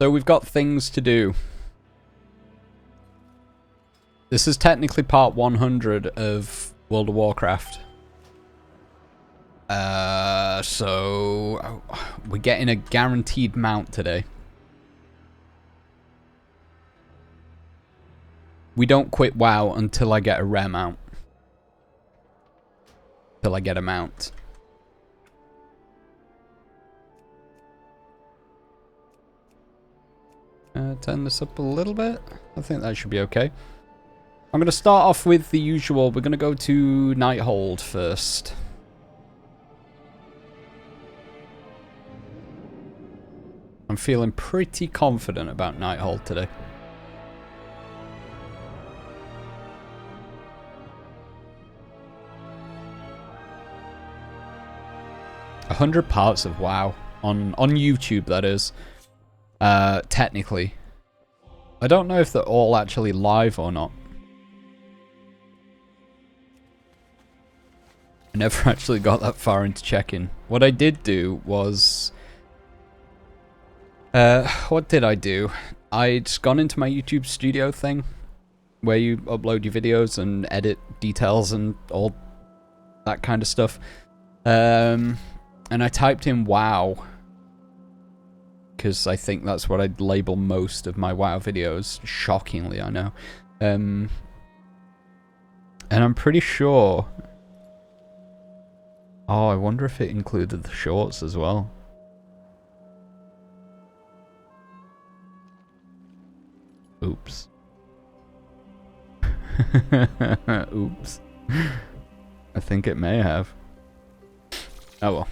So we've got things to do. This is technically part 100 of World of Warcraft. So we're getting a guaranteed mount today. We don't quit WoW until I get a rare mount. Till I get a mount. Turn this up a little bit. I think that should be okay. I'm going to start off with the usual. We're going to go to Nighthold first. I'm feeling pretty confident about Nighthold today. A 100 parts of WoW on YouTube, that is. Technically. I don't know if they're all actually live or not. I never actually got that far into checking. What I did do was... what did I do? I'd gone into my YouTube studio thing, where you upload your videos and edit details and all that kind of stuff. And I typed in WoW, because I think that's what I'd label most of my WoW videos. Shockingly, I know. And I'm pretty sure... Oh, I wonder if it included the shorts as well. Oops. Oops. I think it may have. Oh well.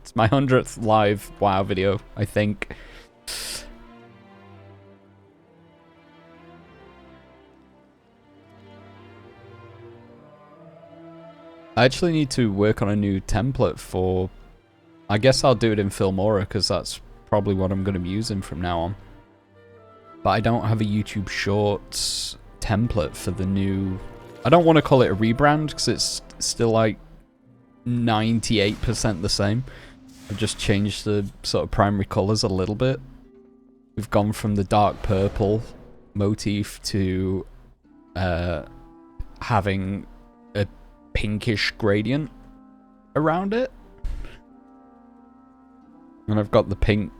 It's my 100th live WoW video, I think. I actually need to work on a new template for... I guess I'll do it in Filmora, because that's probably what I'm going to be using from now on. But I don't have a YouTube Shorts template for the new... I don't want to call it a rebrand, because it's still like 98% the same. I've just changed the sort of primary colours a little bit. We've gone from the dark purple motif to having a pinkish gradient around it. And I've got the pink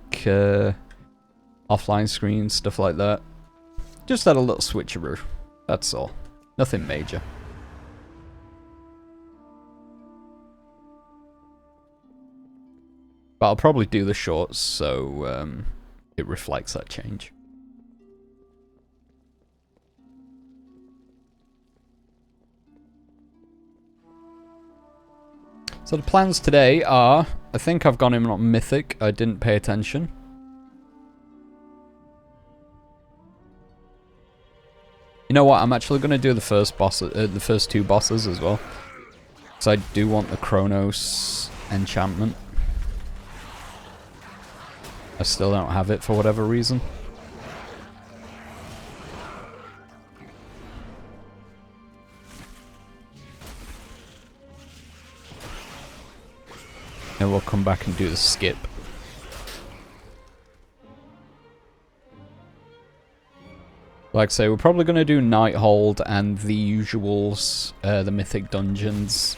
offline screen, stuff like that. Just had a little switcheroo. That's all. Nothing major. But I'll probably do the shorts so it reflects that change. So the plans today are, I think I've gone in on Mythic, I didn't pay attention. You know what, I'm actually going to do the first boss, the first two bosses as well. So I do want the Chronos enchantment. I still don't have it for whatever reason. And we'll come back and do the skip. Like I say, we're probably going to do Nighthold and the usuals, the Mythic Dungeons,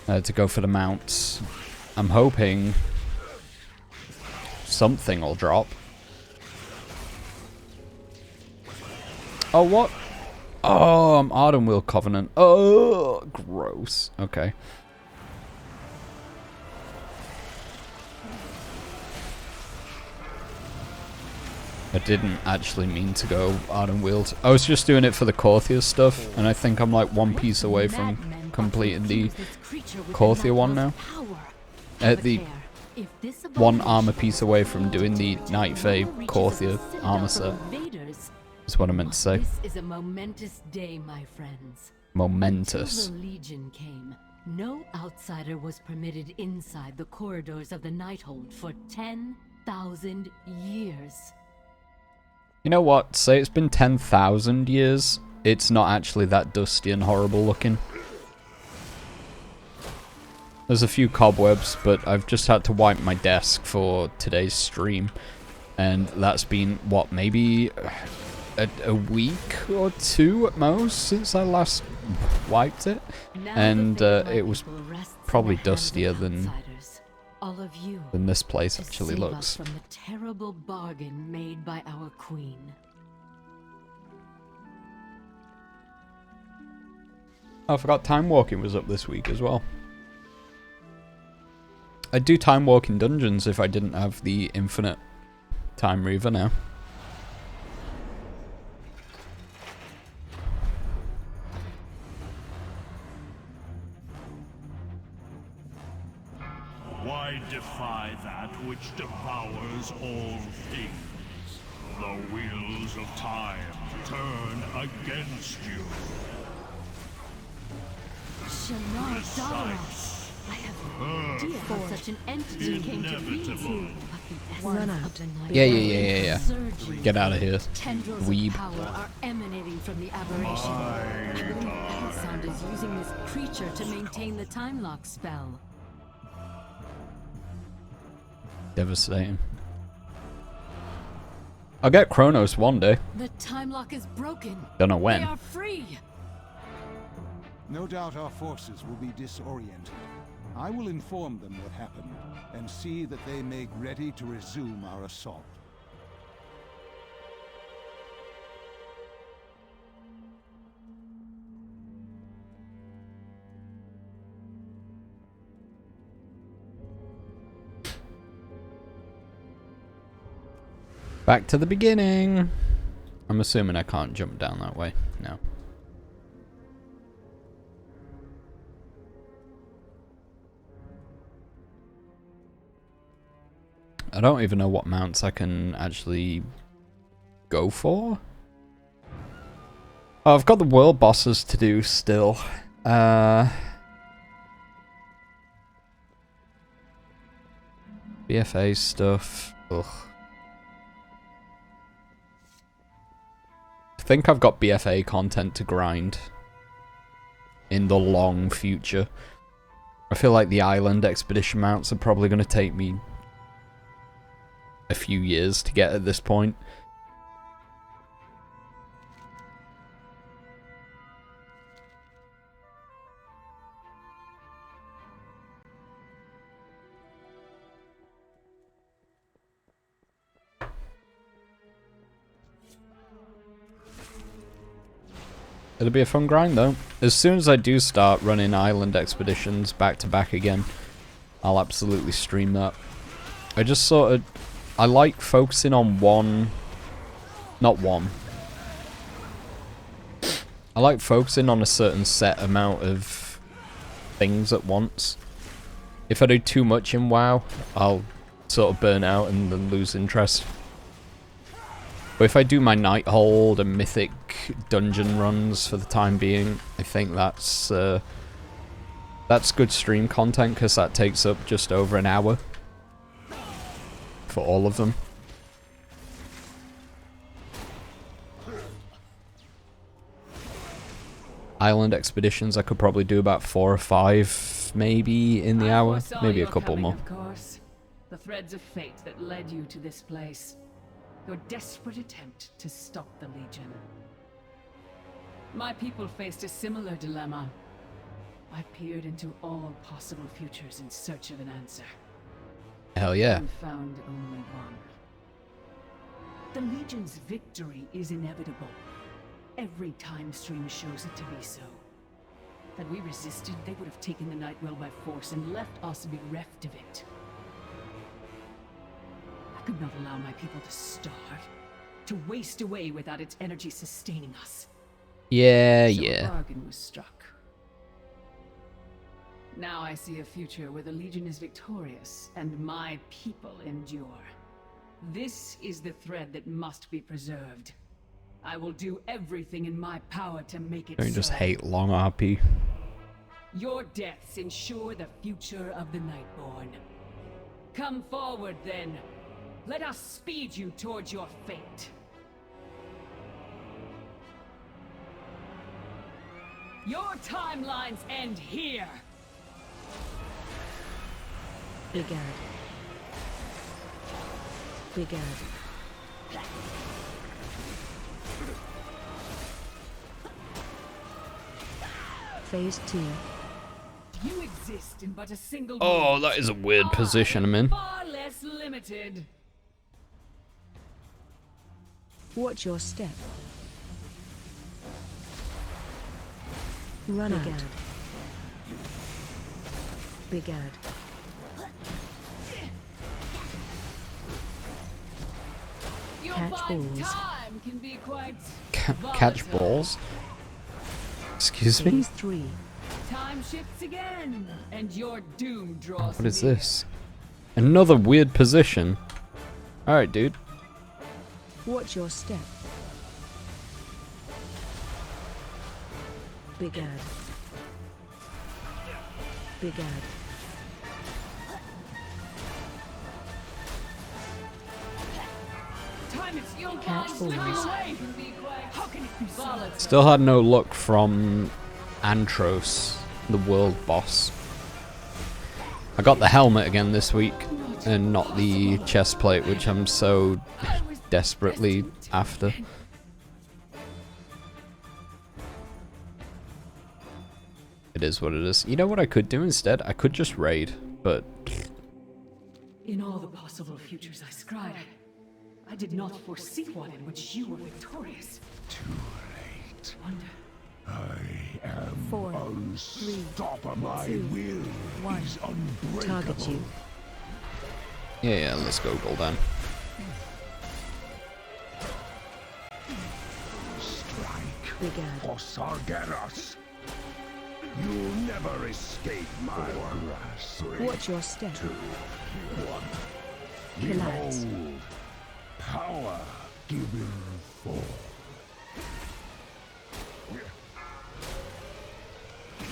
to go for the mounts. I'm hoping something will drop. Oh, what? Oh, I'm Ardenweald Covenant. Oh, gross. Okay. I didn't actually mean to go Ardenweald. I was just doing it for the Korthia stuff, and I think I'm like one piece away from completing the Korthia one now. The one armor piece away from doing the Night Fae Korthia armor set. Is what I meant to say. This is a momentous day, my friends. Momentous. Until the Legion came, no outsider was permitted inside the corridors of the Nighthold for 10,000 years. You know what? Say it's been 10,000 years. It's not actually that dusty and horrible looking. There's a few cobwebs, but I've just had to wipe my desk for today's stream. And that's been, what, maybe a week or two at most since I last wiped it. And it was probably dustier than this place actually looks. From the terrible bargain made by our queen. Oh, I forgot time walking was up this week as well. I'd do time walking dungeons if I didn't have the infinite time reaver now. Why defy that which devours all things? The wheels of time turn against you. Precise. I have no idea how such an entity came to be. Run out. Yeah. Get out of here, Tendrils weeb. of power are emanating from the aberration. I believe Sound is using this creature to maintain the time lock spell. Devastating. I'll get Chronos one day. The time lock is broken. Don't know They when. are free. No doubt our forces will be disoriented. I will inform them what happened, and see that they make ready to resume our assault. Back to the beginning. I'm assuming I can't jump down that way. No. I don't even know what mounts I can actually go for. Oh, I've got the world bosses to do still. BFA stuff. Ugh. I think I've got BFA content to grind in the long future. I feel like the island expedition mounts are probably going to take me a few years to get at this point. It'll be a fun grind though. As soon as I do start running island expeditions back to back again, I'll absolutely stream that. I just sort of, I like focusing on I like focusing on a certain set amount of things at once. If I do too much in WoW, I'll sort of burn out and then lose interest. But if I do my Nighthold and Mythic dungeon runs for the time being, I think that's good stream content because that takes up just over an hour for all of them. Island expeditions, I could probably do about 4 or 5 maybe in the hour, maybe a couple more. Of course. The threads of fate that led you to this place. Your desperate attempt to stop the Legion. My people faced a similar dilemma. I peered into all possible futures in search of an answer. Hell yeah. And found only one. The Legion's victory is inevitable. Every time stream shows it to be so. Had we resisted, they would have taken the Nightwell by force and left us bereft of it. I could not allow my people to starve, to waste away without its energy sustaining us. Yeah, So yeah. a bargain was struck. Now I see a future where the Legion is victorious and my people endure. This is the thread that must be preserved. I will do everything in my power to make it Don't just so. hate long RP. Your deaths ensure the future of the Nightborn. Come forward, then. Let us speed you towards your fate. Your timelines end here. Big Ed. Big Ed. Phase 2. You exist in but a single Oh, world. that is a weird position I'm in. Far less limited. Watch your step. Run out. Big ad. You'll Catch find balls. time can be quite Catch volatile. balls? Excuse me? Phase 3. Time shifts again, and your doom draws What is near. this? Another weird position. Alright, dude. Watch your step. Big ad. Big ad. Time is you'll Catch find time balls. away can be quite how can it be volatile? Still had no luck from Antros, the world boss. I got the helmet again this week, and not the chest plate, which I'm so desperately after. It is what it is. You know what I could do instead? I could just raid, but In all the possible futures I scried, I did not foresee one in which you were victorious. Too late. Wonder. I am 4, 3, unstoppable. My 2, will 1. is unbreakable. Target you. yeah, let's go Gul'dan. Strike Big ad. for Sargeras. You'll never escape my grasp. Watch your step. 2, 1. Relax. Behold, power given forth.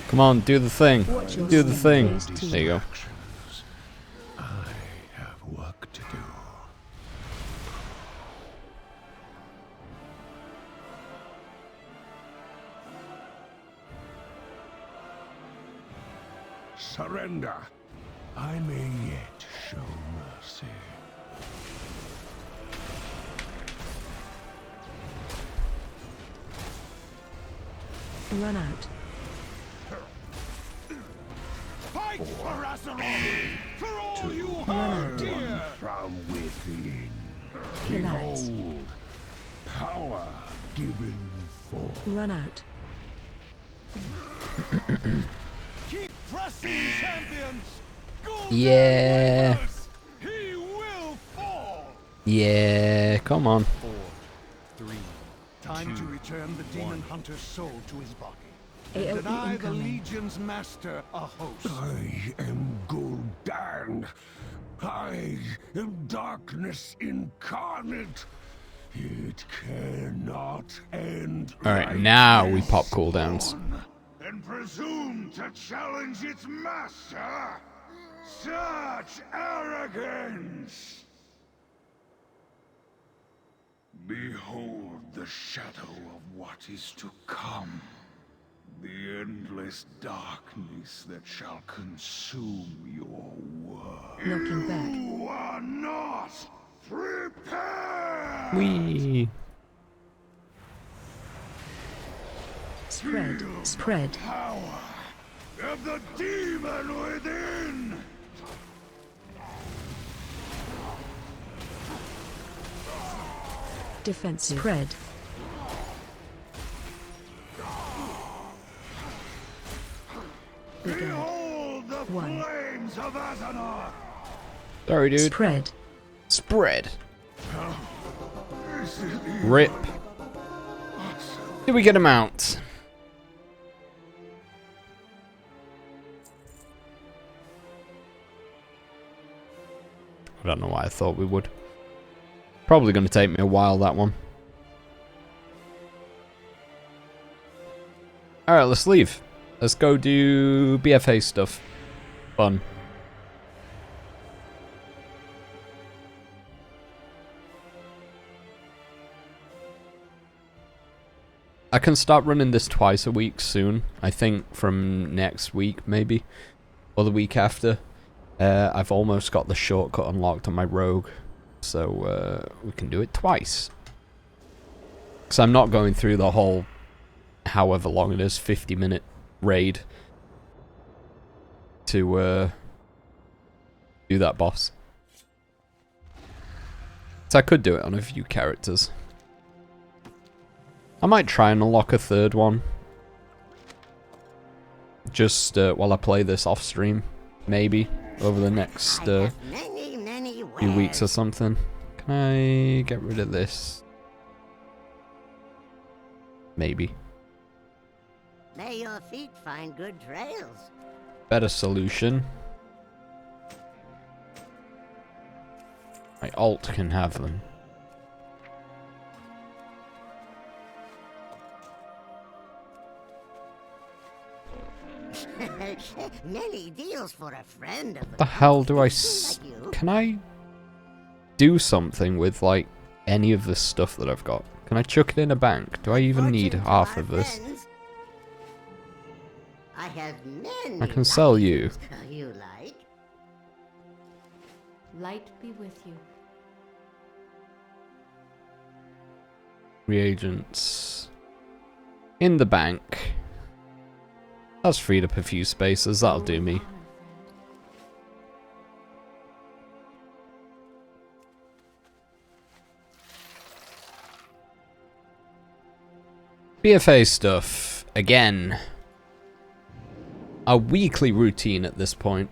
Come on, do the thing. Watch your Do the step. thing. Phase 2. There you go. Actions. I have work to do. Surrender. I may yet show mercy. Run out. Fight for Azeroth! For all you Run are dear! From within. Relax. Behold, power given forth. Run out. Keep pressing, champions! Golden Yeah. Riders! He will fall! Yeah, come on. 4, 3. Time to return the demon hunter's soul to his body. AOE Deny the incoming. Legion's master a host. I am Gul'dan. I am darkness incarnate. It cannot end. Alright, like now we this. pop cooldowns. And presume to challenge its master? Such arrogance! Behold the shadow of what is to come. The endless darkness that shall consume your world. Knocking back. You are not prepared! Wee. Spread. Spread. Power of the demon within! Defensive. Spread. Big ad. Behold the 1. flames of Azeroth! Sorry, dude. Spread. Spread. This is Rip. Did we get him out? I don't know why I thought we would. Probably going to take me a while, that one. Alright, let's leave. Let's go do BFA stuff. Fun. I can start running this twice a week soon. I think from next week, maybe. Or the week after. I've almost got the shortcut unlocked on my rogue. So we can do it twice. Because I'm not going through the whole, however long it is, 50-minute raid to do that boss. So I could do it on a few characters. I might try and unlock a third one. Just while I play this off stream. Maybe. Over the next few weeks or something. Can I get rid of this? Maybe. May your feet find good trails. Better solution. My alt can have them. Many deals for a friend of The hell do I like you. Can I do something with, like, any of this stuff that I've got? Can I chuck it in a bank? Do I even need Fortune to half our of this? friends. I have many I can sell you. items you like. Light be with you. Reagents. In the bank. That's freed up a few spaces, that'll do me. BFA stuff, again. A weekly routine at this point.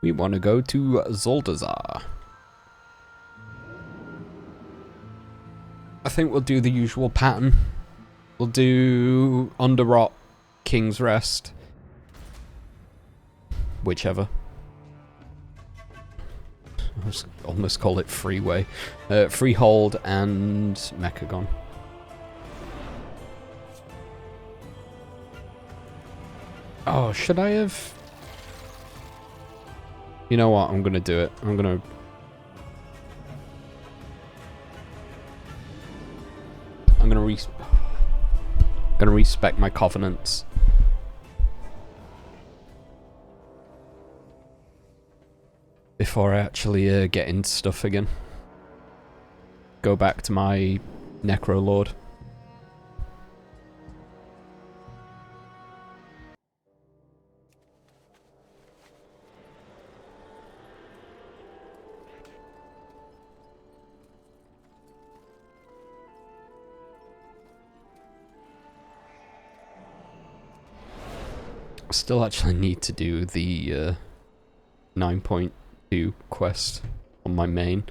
We want to go to Zoldazar. I think we'll do the usual pattern. We'll do Underrot, King's Rest. Whichever. I almost call it Freeway. Freehold and Mechagon. Oh, should I have... You know what? I'm gonna do it. I'm gonna respect my covenants. Before I actually get into stuff again. Go back to my Necrolord. Still actually need to do the 9.2 quest on my main.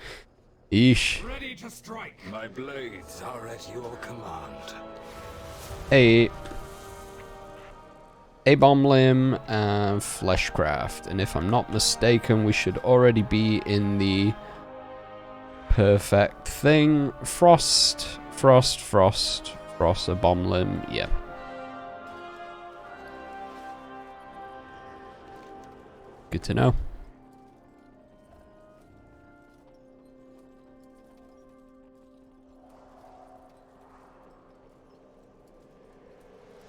Eesh. Ready to strike. My blades are at your command. A bomb limb and fleshcraft, and if I'm not mistaken, we should already be in the perfect thing. Frost, a bomb limb, yeah. Good to know.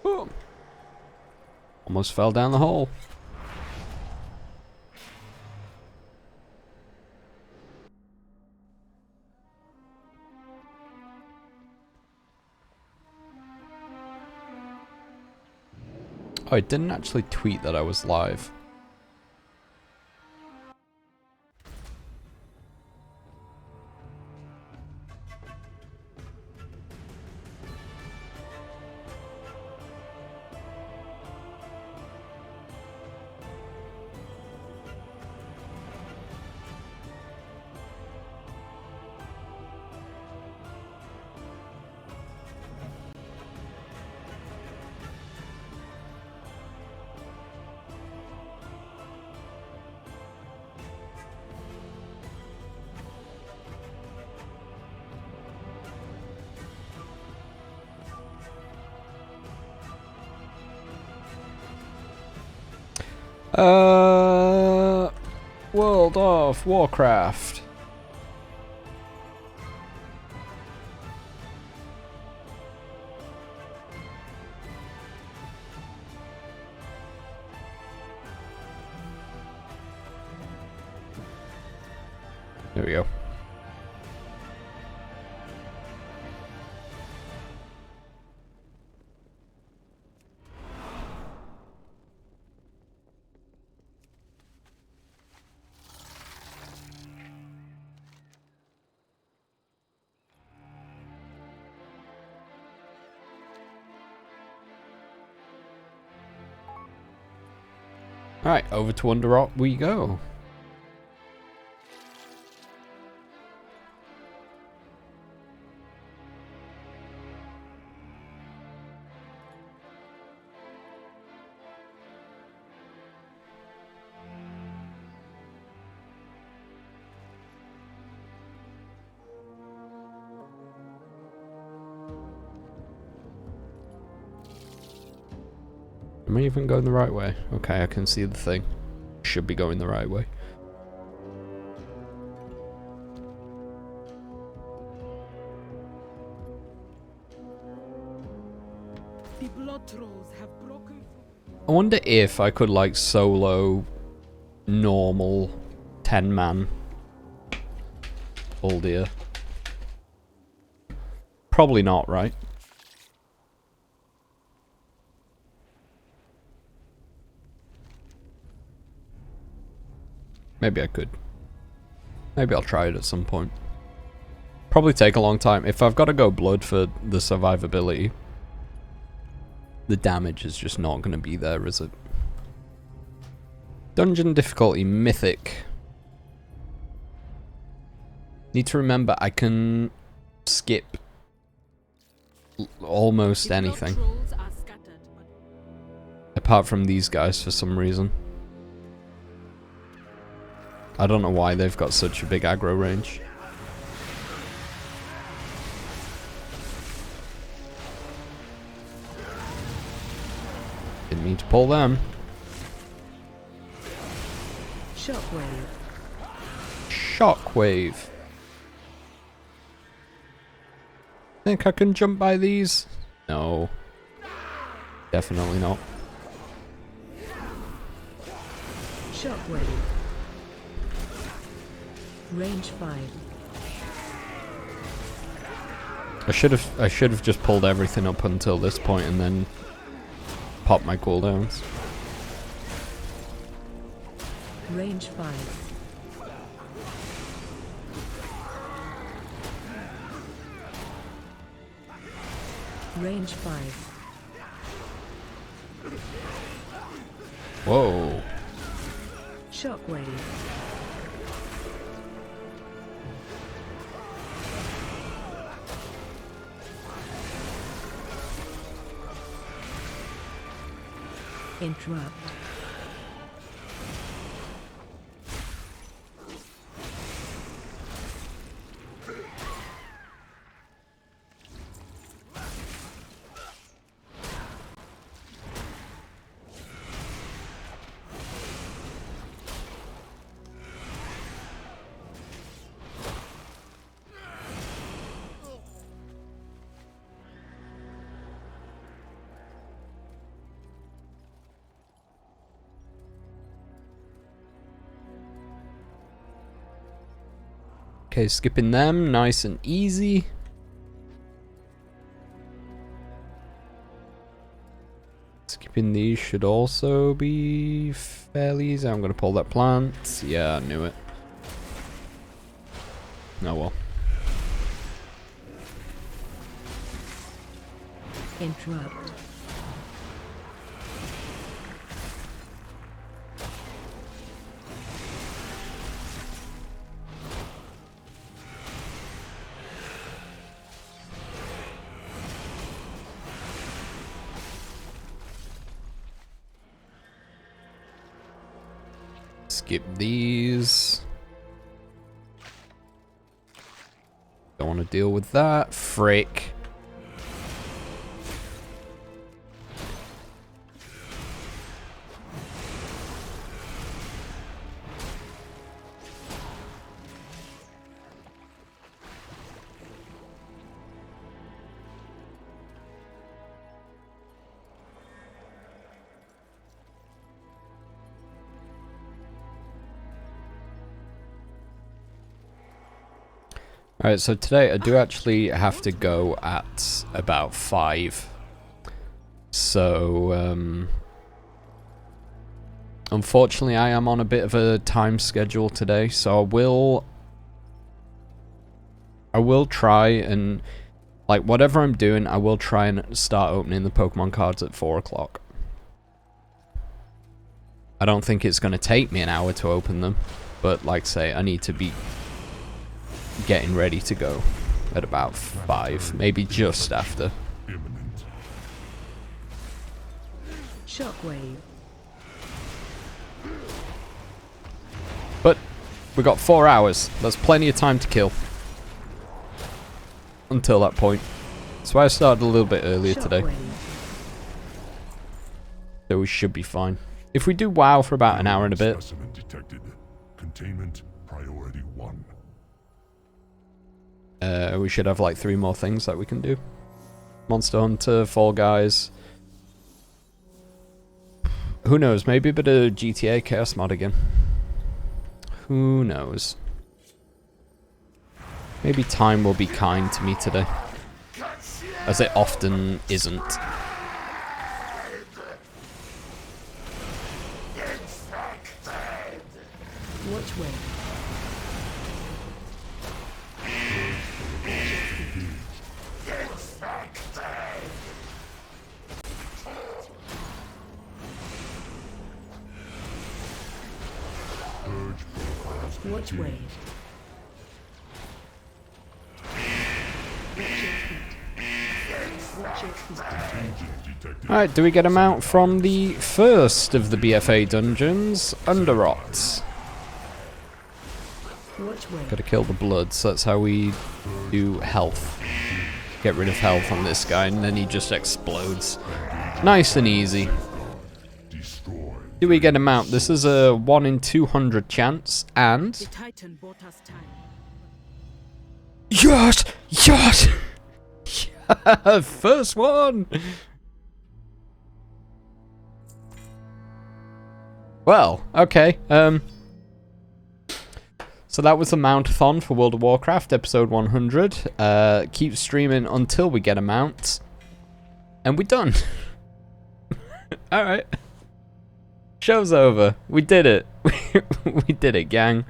Boom. Almost fell down the hole. Oh, I didn't actually tweet that I was live. World of Warcraft. There we go. Alright, over to Underrock we go. Am I even going the right way? Okay, I can see the thing. Should be going the right way. The blood trolls have broken. I wonder if I could like solo normal 10-man Uldir. Probably not, right? Maybe I could. Maybe I'll try it at some point. Probably take a long time. If I've got to go blood for the survivability, the damage is just not going to be there, is it? Dungeon difficulty, mythic. Need to remember I can skip almost anything. Apart from these guys for some reason. I don't know why they've got such a big aggro range. Didn't mean to pull them. Shockwave. Shockwave. Think I can jump by these? No. Definitely not. Shockwave. Range 5. I should have just pulled everything up until this point and then popped my cooldowns. Range 5. Range 5. Whoa. Shockwave. Interrupt. Okay, skipping them, nice and easy. Skipping these should also be fairly easy. I'm gonna pull that plant. Yeah, I knew it. Oh well. Interrupt. Skip these. Don't want to deal with that. Frick. Alright, so today I do actually have to go at about 5. So, unfortunately I am on a bit of a time schedule today, so I will try and, like, whatever I'm doing, I will try and start opening the Pokemon cards at 4 o'clock. I don't think it's going to take me an hour to open them, but like I say, I need to be getting ready to go at about 5, maybe just after. Shockwave. But we got 4 hours. That's plenty of time to kill. Until that point. That's why I started a little bit earlier today. So we should be fine. If we do WoW for about an hour and a bit. Specimen detected. Containment priority 1. We should have like 3 more things that we can do. Monster Hunter, Fall Guys. Who knows? Maybe a bit of GTA Chaos Mod again. Who knows? Maybe time will be kind to me today. As it often isn't. Watch way. Watch way. Alright, do we get a mount from the first of the BFA dungeons? Underrots. Gotta kill the blood, so that's how we do health. Get rid of health on this guy, and then he just explodes. Nice and easy. Do we get a mount? This is a 1 in 200 chance, and... The Titan bought us time. Yes! Yes! Yeah, first one! Well, okay, so that was the Mount-a-thon for World of Warcraft, episode 100. Keep streaming until we get a mount. And we're done. Alright. Show's over. We did it. We did it, gang.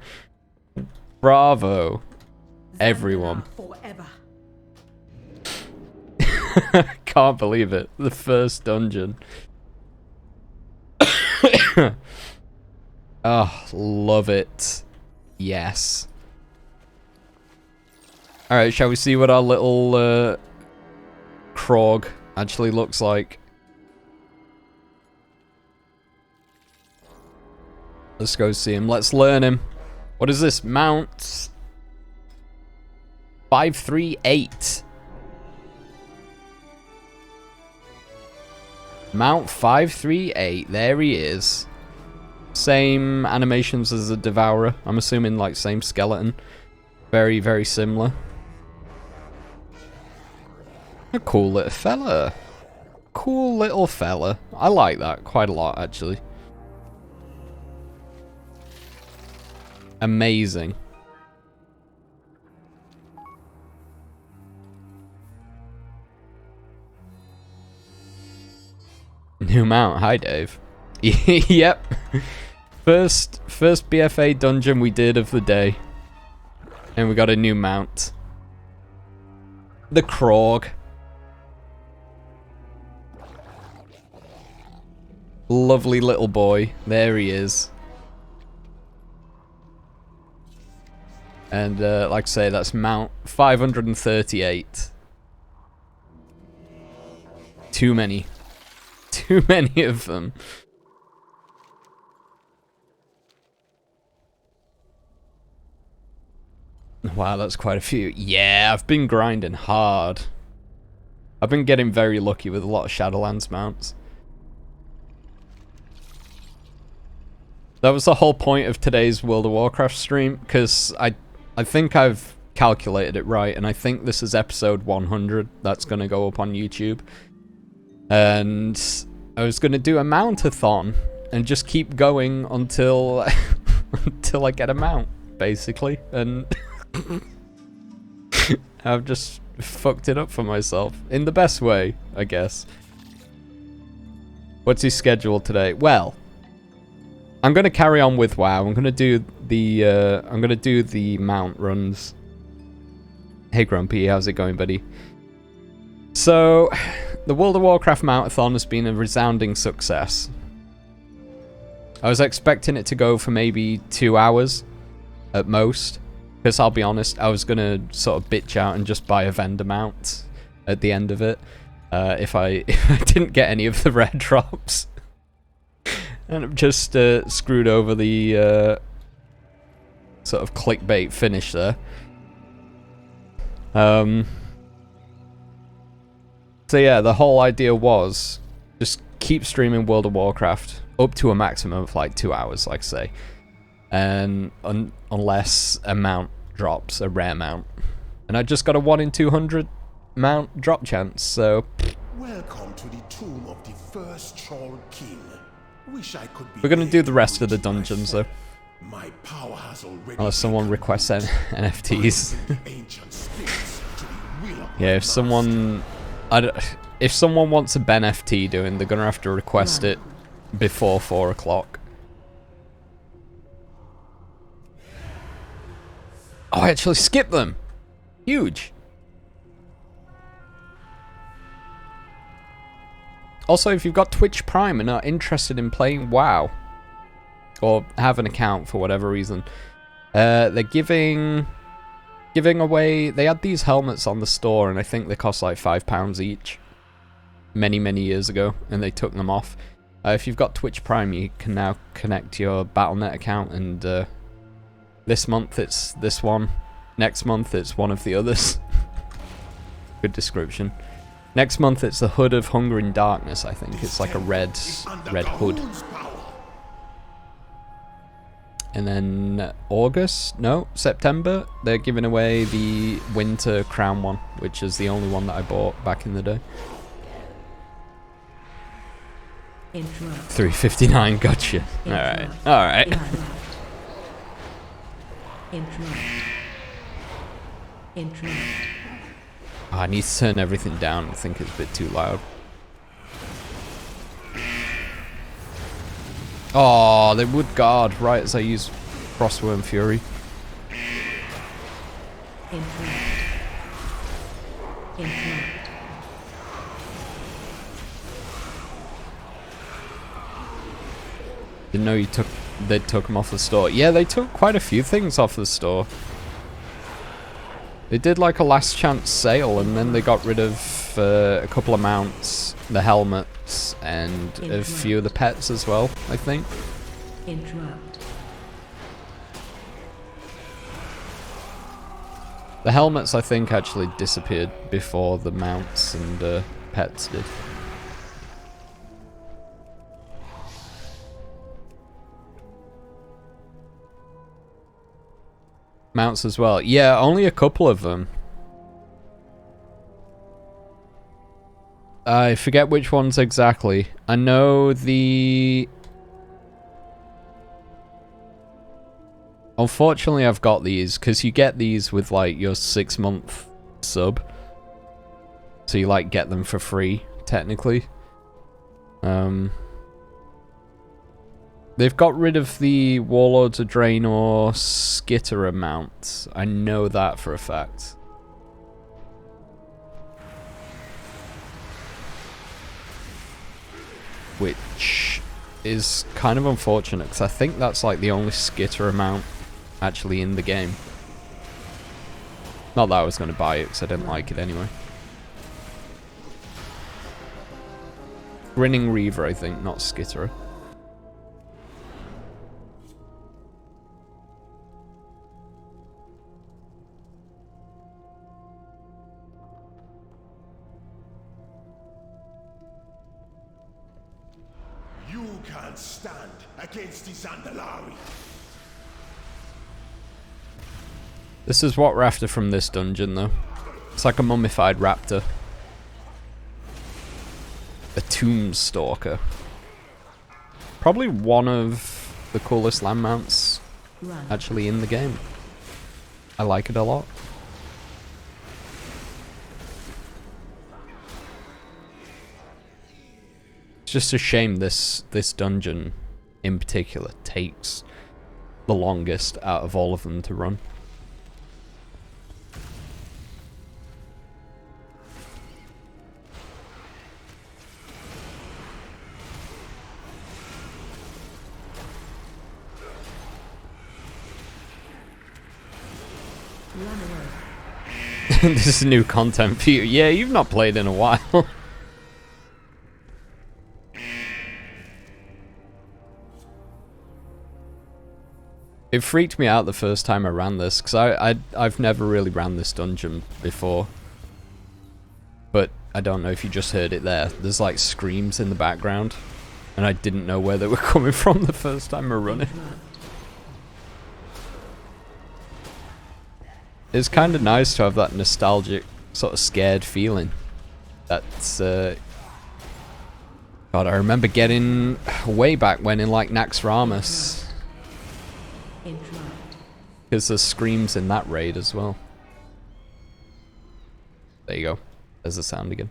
Bravo. Everyone. Can't believe it. The first dungeon. Oh, love it. Yes. Alright, shall we see what our little Krog actually looks like? Let's go see him. Let's learn him. What is this? Mount 538. Mount 538. There he is. Same animations as the Devourer. I'm assuming like same skeleton. Very, very similar. A cool little fella. Cool little fella. I like that quite a lot, actually. Amazing. New mount. Hi, Dave. Yep. First BFA dungeon we did of the day. And we got a new mount. The Krog. Lovely little boy. There he is. And like I say, that's Mount 538. Too many. Too many of them. Wow, that's quite a few. Yeah, I've been grinding hard. I've been getting very lucky with a lot of Shadowlands mounts. That was the whole point of today's World of Warcraft stream, because I think I've calculated it right, and I think this is episode 100 that's going to go up on YouTube. And I was going to do a Mount-a-thon and just keep going until until I get a mount, basically. And I've just fucked it up for myself. In the best way, I guess. What's his schedule today? Well, I'm gonna carry on with WoW. I'm gonna do the mount runs. Hey Grumpy, how's it going, buddy? So, the World of Warcraft Mount-a-thon has been a resounding success. I was expecting it to go for maybe 2 hours at most. Because I'll be honest, I was gonna sort of bitch out and just buy a vendor mount at the end of it. If I didn't get any of the rare drops. And I've just screwed over the sort of clickbait finish there. So yeah, the whole idea was just keep streaming World of Warcraft up to a maximum of like 2 hours, like I say. And unless a mount drops, a rare mount. And I just got a 1 in 200 mount drop chance, so... Welcome to the tomb of the first Troll King. Wish I could be. We're gonna do the rest of the dungeons though. My power has already Unless someone requests NFTs. Yeah, if someone... if someone wants a Ben FT doing, they're gonna have to request it before 4 o'clock. Oh, I actually skipped them! Huge! Also, if you've got Twitch Prime and are interested in playing WoW, or have an account for whatever reason, they're giving away... They had these helmets on the store, and I think they cost like £5 each. Many, many years ago, and they took them off. If you've got Twitch Prime, you can now connect your Battle.net account, and this month it's this one. Next month it's one of the others. Good description. Next month it's the Hood of Hunger and Darkness, I think. It's like a red hood. And then September, they're giving away the Winter Crown one, which is the only one that I bought back in the day. 359, gotcha. Alright. Oh, I need to turn everything down. I think it's a bit too loud. Oh, they would guard right as I use Frostworm Fury. Didn't know they took them off the store. Yeah, they took quite a few things off the store. They did like a last chance sale, and then they got rid of a couple of mounts, the helmets, and a few of the pets as well, I think. The helmets, I think, actually disappeared before the mounts and pets did. Mounts as well. Yeah, only a couple of them. I forget which ones exactly. I know the... Unfortunately, I've got these, because you get these with, like, your 6-month sub. So you, like, get them for free, technically. They've got rid of the Warlords of Draenor Skitterer mount. I know that for a fact. Which is kind of unfortunate, because I think that's like the only Skitterer mount actually in the game. Not that I was going to buy it, because I didn't like it anyway. Grinning Reaver, I think, not Skitterer. Stand against the Zandalari. This is what we're after from this dungeon, though. It's like a mummified raptor. A tomb stalker. Probably one of the coolest land mounts actually in the game. I like it a lot. just a shame this dungeon in particular takes the longest out of all of them to run. This is new content for you. Yeah, you've not played in a while. It freaked me out the first time I ran this, because I've never really ran this dungeon before. But I don't know if you just heard it there. There's like screams in the background, and I didn't know where they were coming from the first time I run it. It's kind of nice to have that nostalgic, sort of scared feeling. That's, God, I remember getting way back when in like Naxxramas. Because there's screams in that raid as well. There you go. There's the sound again.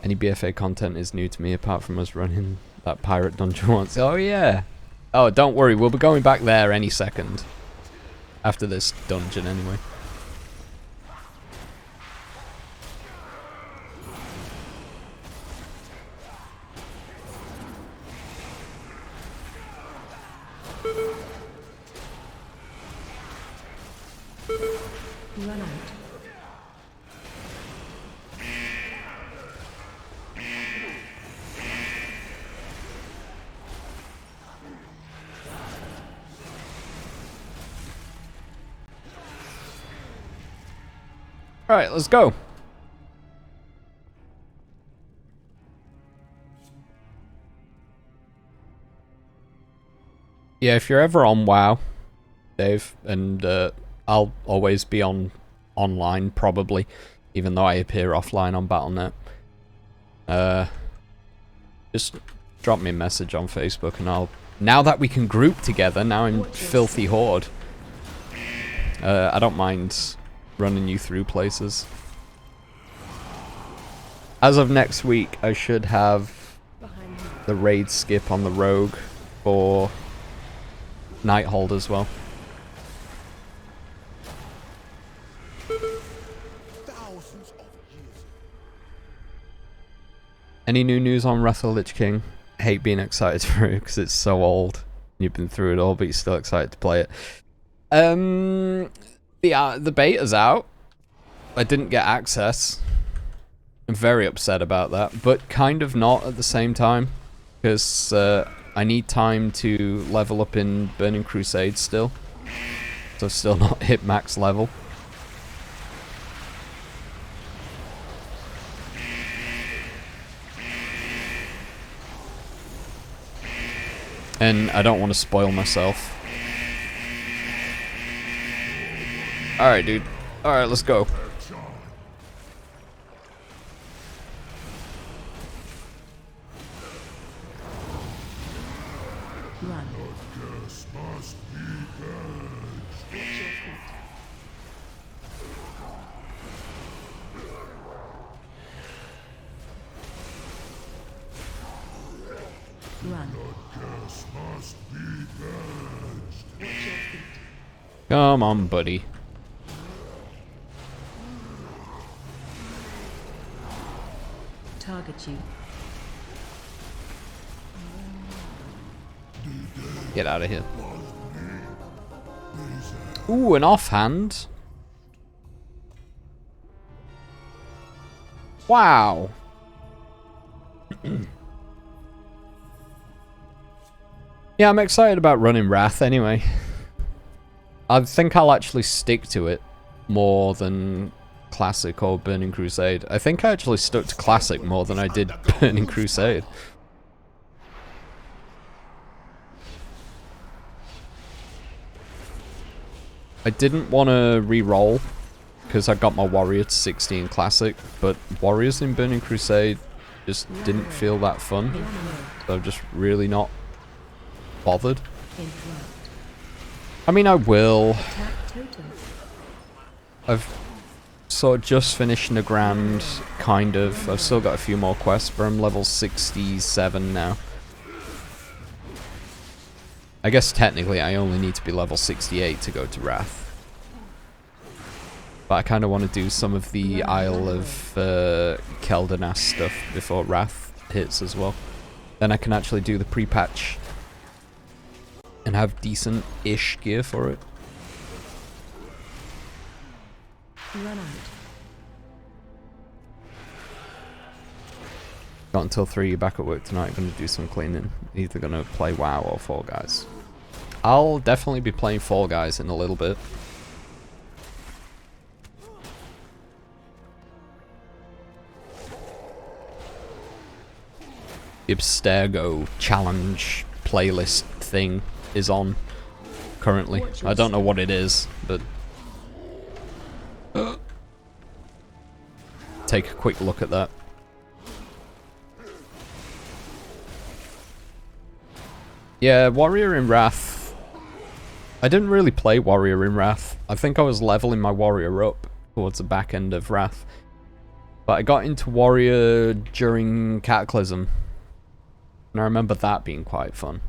Any BFA content is new to me apart from us running that pirate dungeon once. Oh yeah! Oh, don't worry, we'll be going back there any second. After this dungeon, anyway. Run out. Alright, let's go. Yeah, if you're ever on WoW, Dave, and I'll always be online, probably, even though I appear offline on Battle.net. Just drop me a message on Facebook and I'll... Now that we can group together, now in Filthy Horde, I don't mind running you through places. As of next week, I should have the raid skip on the Rogue for Nighthold as well. Any new news on Wrath of the Lich King? Hate being excited for it because it's so old. You've been through it all, but you're still excited to play it. The beta's out. I didn't get access. I'm very upset about that, but kind of not at the same time, because I need time to level up in Burning Crusade still. So I've still not hit max level. And I don't want to spoil myself. Alright, dude. Alright, let's go. Run. Run. Come on, buddy. Target you. Get out of here. Ooh, an offhand. Wow. Yeah, I'm excited about running Wrath anyway. I think I'll actually stick to it more than Classic or Burning Crusade. I think I actually stuck to Classic more than I did Burning Crusade. I didn't want to re-roll because I got my Warrior to 60 in Classic, but Warriors in Burning Crusade just didn't feel that fun. So I'm just really not bothered. I mean, I will. I've sort of just finishing the Grand, kind of. I've still got a few more quests, but I'm level 67 now. I guess technically I only need to be level 68 to go to Wrath. But I kind of want to do some of the Isle of Keldanas stuff before Wrath hits as well. Then I can actually do the pre-patch and have decent-ish gear for it. Run out. Got until 3, you're back at work tonight, gonna do some cleaning. Either gonna play WoW or Fall Guys. I'll definitely be playing Fall Guys in a little bit. The Abstergo challenge playlist thing is on currently. I don't know what it is, but take a quick look at that. Yeah, Warrior in Wrath. I didn't really play Warrior in Wrath. I think I was leveling my Warrior up towards the back end of Wrath. But I got into Warrior during Cataclysm. And I remember that being quite fun.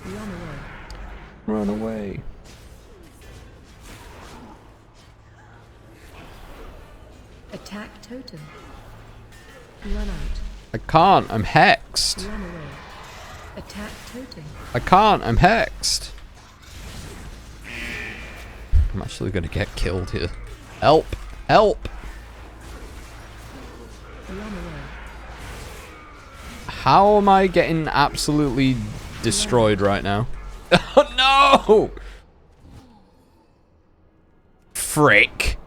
Run away. Run away. Attack totem. Run out. I can't, I'm hexed. Run away. Attack totem. I can't, I'm hexed. I'm actually gonna get killed here. Help! Help! Run away. How am I getting absolutely destroyed right now? Oh no! Frick.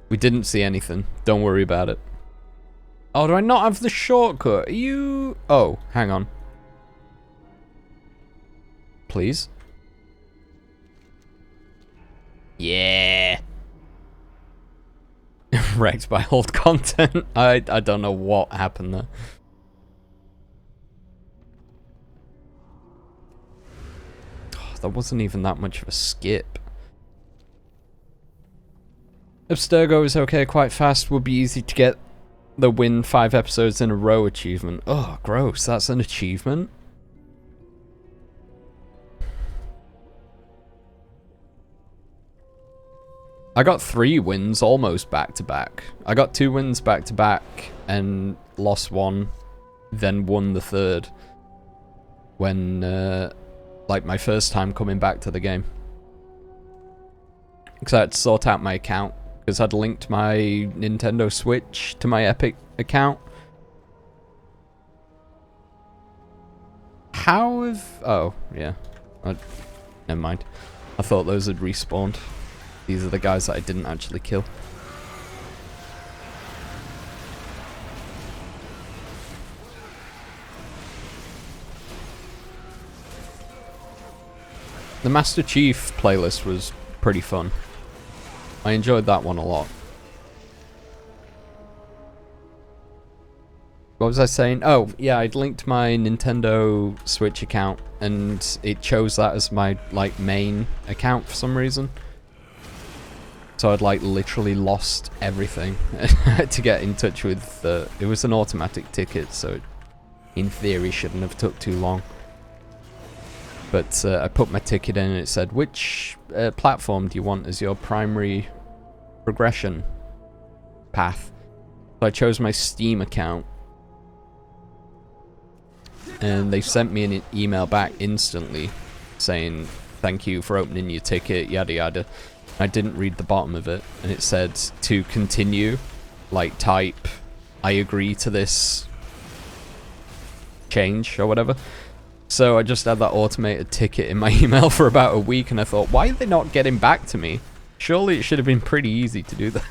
We didn't see anything. Don't worry about it. Oh, do I not have the shortcut? Are you... Oh, hang on. Please? Yeah. Wrecked by old content. I don't know what happened there. Oh, that wasn't even that much of a skip. Abstergo is okay quite fast. Would be easy to get the win 5 episodes in a row achievement. Oh, gross. That's an achievement? I got 3 wins almost back to back. I got 2 wins back to back and lost 1, then won the 3rd. When, like, my first time coming back to the game. Because I had to sort out my account. Because I'd linked my Nintendo Switch to my Epic account. How have... Oh, yeah. Never mind. I thought those had respawned. These are the guys that I didn't actually kill. The Master Chief playlist was pretty fun. I enjoyed that one a lot. What was I saying? Oh, yeah, I'd linked my Nintendo Switch account and it chose that as my, like, main account for some reason. So I'd, like, literally lost everything to get in touch with it was an automatic ticket, so it, in theory, shouldn't have took too long. But I put my ticket in and it said, which platform do you want as your primary progression path? So I chose my Steam account. And they sent me an email back instantly saying, thank you for opening your ticket, yada yada. I didn't read the bottom of it. And it said, to continue, like type, I agree to this change or whatever. So I just had that automated ticket in my email for about a week, and I thought, why are they not getting back to me? Surely it should have been pretty easy to do that.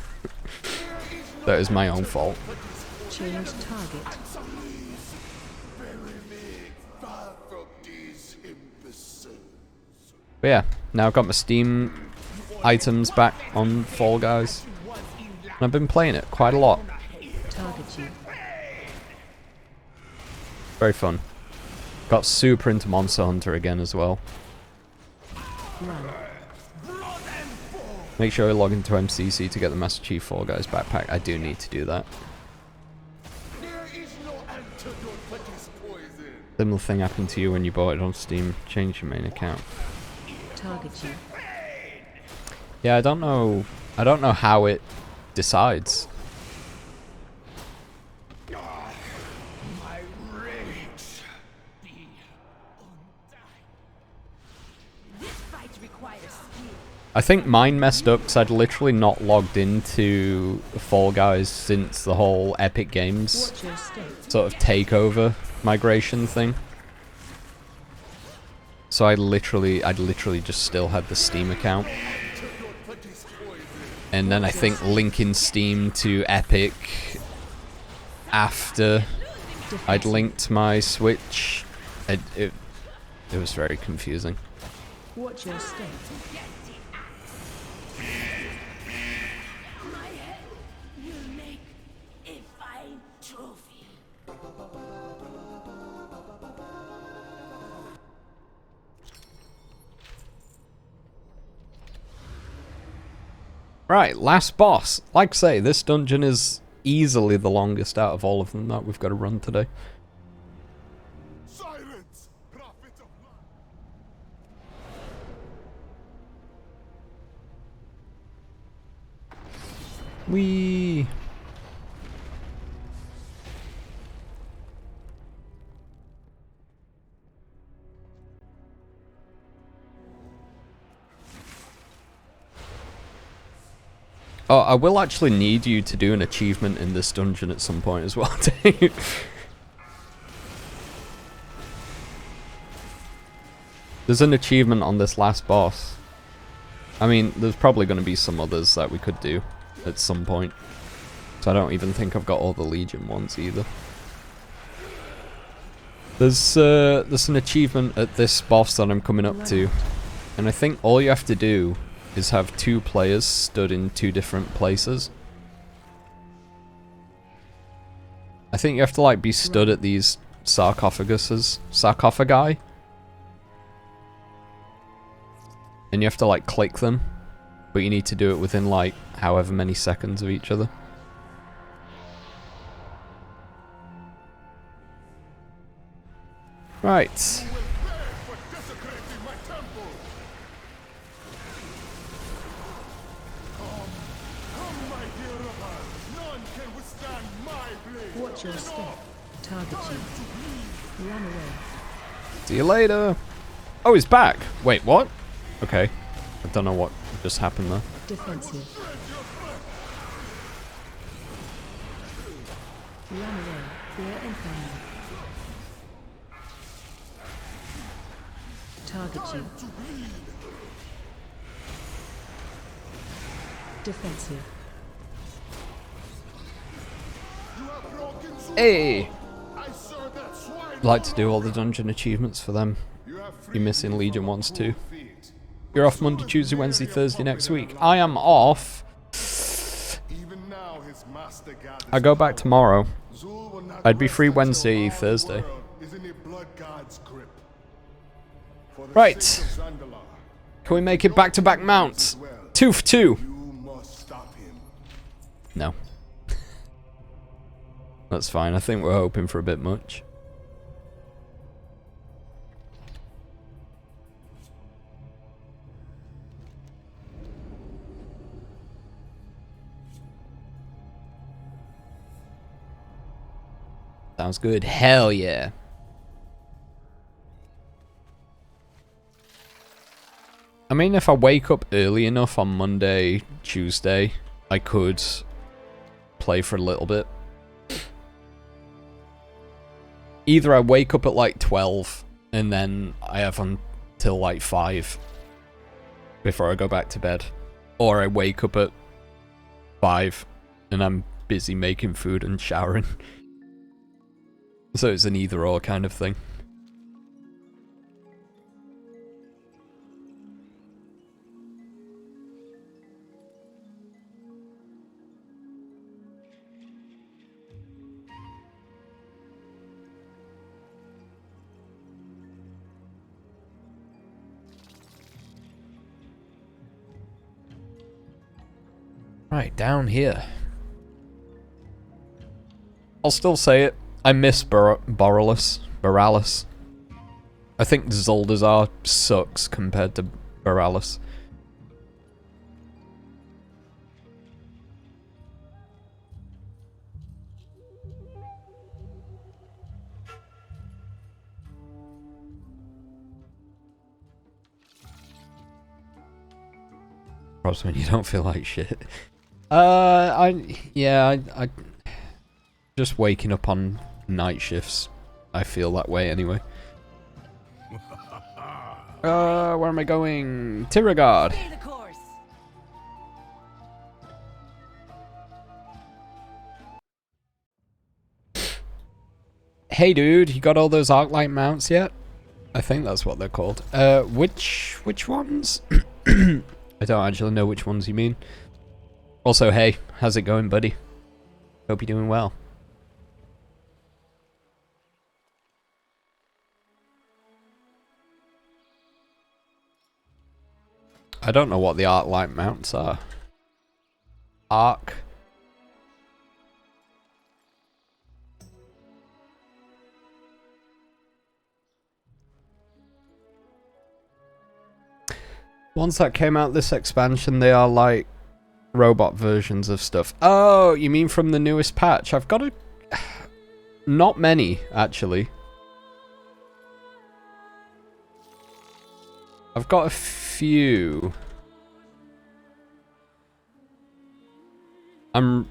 That was my own fault. Change target. But yeah, Now I've got my Steam items back on Fall Guys. And I've been playing it quite a lot. Target you. Very fun. Got super into Monster Hunter again as well. Run. Make sure I log into MCC to get the Master Chief Fall Guys backpack. I do need to do that. Similar thing happened to you when you bought it on Steam. Change your main account. Target you. Yeah, I don't know how it decides. I think mine messed up because I'd literally not logged into Fall Guys since the whole Epic Games sort of takeover migration thing. So I'd literally just still had the Steam account. And then I think linking Steam to Epic after I'd linked my Switch, it was very confusing. Watch your step. Right, last boss. Like I say, this dungeon is easily the longest out of all of them that we've got to run today. Silence, prophet of light. Whee! Oh, I will actually need you to do an achievement in this dungeon at some point as well, Dave. There's an achievement on this last boss. I mean, there's probably going to be some others that we could do at some point. So I don't even think I've got all the Legion ones either. There's an achievement at this boss that I'm coming up to. And I think all you have to do is have 2 players stood in 2 different places. I think you have to like be stood at these sarcophagi. And you have to like click them, but you need to do it within like however many seconds of each other. Right. Watch your step. Target you. Run away. See you later. Oh, he's back. Wait, what? Okay. I don't know what just happened there. Defensive. Run away. Fear incoming. Target you. Defensive. Hey! Like to do all the dungeon achievements for them. You're missing Legion ones too. You're off Monday, Tuesday, Wednesday, Thursday next week. I am off. I go back tomorrow. I'd be free Wednesday, Thursday. Right. Can we make it back-to-back mounts? 2 for 2. No. That's fine. I think we're hoping for a bit much. Sounds good. Hell yeah. I mean, if I wake up early enough on Monday, Tuesday, I could play for a little bit. Either I wake up at like 12 and then I have until like 5 before I go back to bed. Or I wake up at 5 and I'm busy making food and showering. So it's an either or kind of thing. Right, down here. I'll still say it. I miss Borealis. I think Zuldazar sucks compared to Borealis. Perhaps when you don't feel like shit. I just waking up on night shifts. I feel that way anyway. Where am I going? Tiragard. Hey dude, you got all those Arclight mounts yet? I think that's what they're called. Which ones? I don't actually know which ones you mean. Also, hey, how's it going, buddy? Hope you're doing well. I don't know what the Arclight mounts are. Arc. Ones that came out this expansion, they are like robot versions of stuff. Oh, you mean from the newest patch? I've got not many, actually. I've got a few. I'm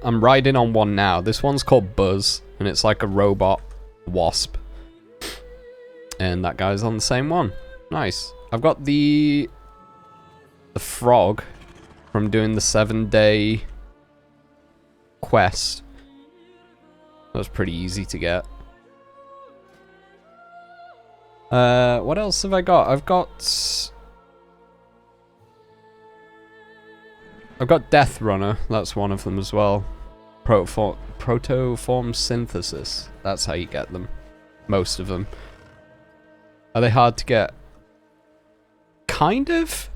riding on one now. This one's called Buzz, and it's like a robot wasp. And that guy's on the same one. Nice. I've got the frog from doing the 7-day quest. That was pretty easy to get. What else have I got? I've got Death Runner. That's one of them as well. Protoform synthesis. That's how you get them. Most of them. Are they hard to get? Kind of.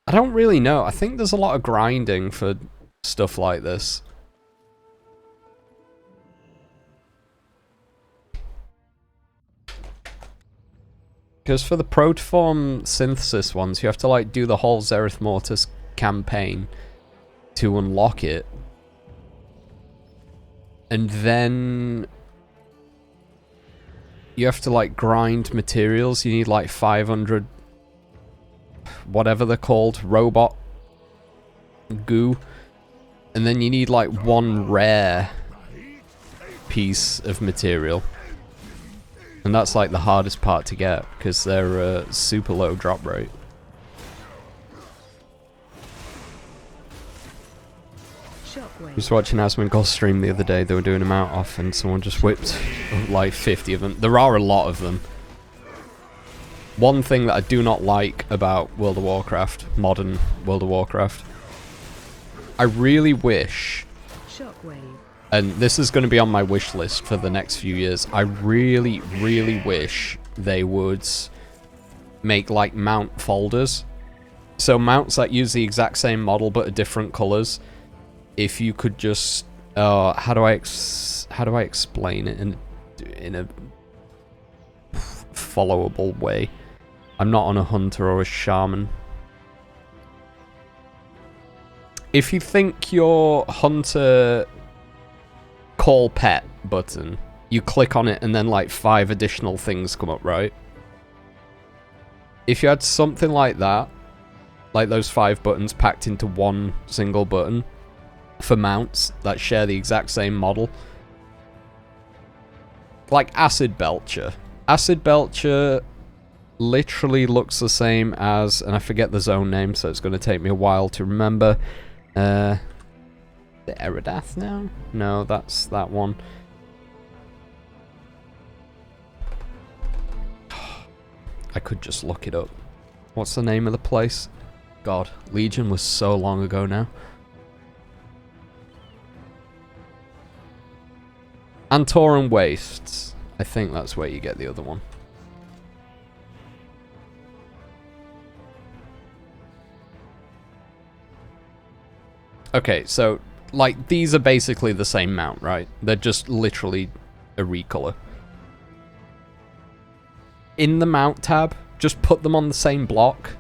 I don't really know. I think there's a lot of grinding for stuff like this. Because for the Protoform synthesis ones, you have to like do the whole Zereth Mortis campaign to unlock it. And then you have to like grind materials. You need like 500 whatever they're called, robot goo. And then you need like one rare piece of material. And that's like the hardest part to get, because they're a super low drop rate. I was watching Asmongold stream the other day. They were doing a mount off and someone just whipped like 50 of them. There are a lot of them. One thing that I do not like about World of Warcraft, modern World of Warcraft, I really wish, and this is going to be on my wish list for the next few years, I really, really wish they would make like mount folders. So mounts that use the exact same model but are different colors. If you could just, how do I explain it in a followable way? I'm not on a hunter or a shaman. If you think your hunter call pet button, you click on it and then like 5 additional things come up, right? If you had something like that, like those 5 buttons packed into one single button for mounts that share the exact same model. Like Acid Belcher. Acid Belcher literally looks the same as, and I forget the zone name, so it's going to take me a while to remember. The Eridath now? No, that's that one. I could just look it up. What's the name of the place? God, Legion was so long ago now. Antoran Wastes. I think that's where you get the other one. Okay, so, like, these are basically the same mount, right? They're just literally a recolor. In the mount tab, just put them on the same block.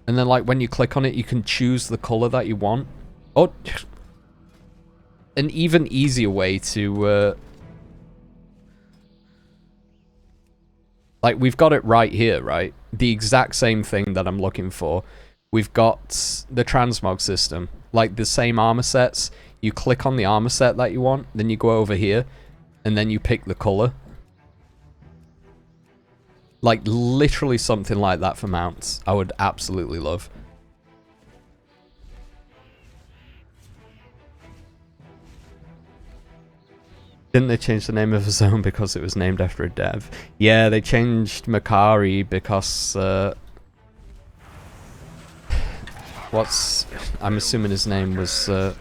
And then, like, when you click on it, you can choose the color that you want. Oh, an even easier way to, like, we've got it right here, right? The exact same thing that I'm looking for. We've got the Transmog System. Like, the same armor sets. You click on the armor set that you want, then you go over here, and then you pick the color. Like, literally something like that for mounts. I would absolutely love. Didn't they change the name of the zone because it was named after a dev? Yeah, they changed Makari because, I'm assuming his name was, yeah,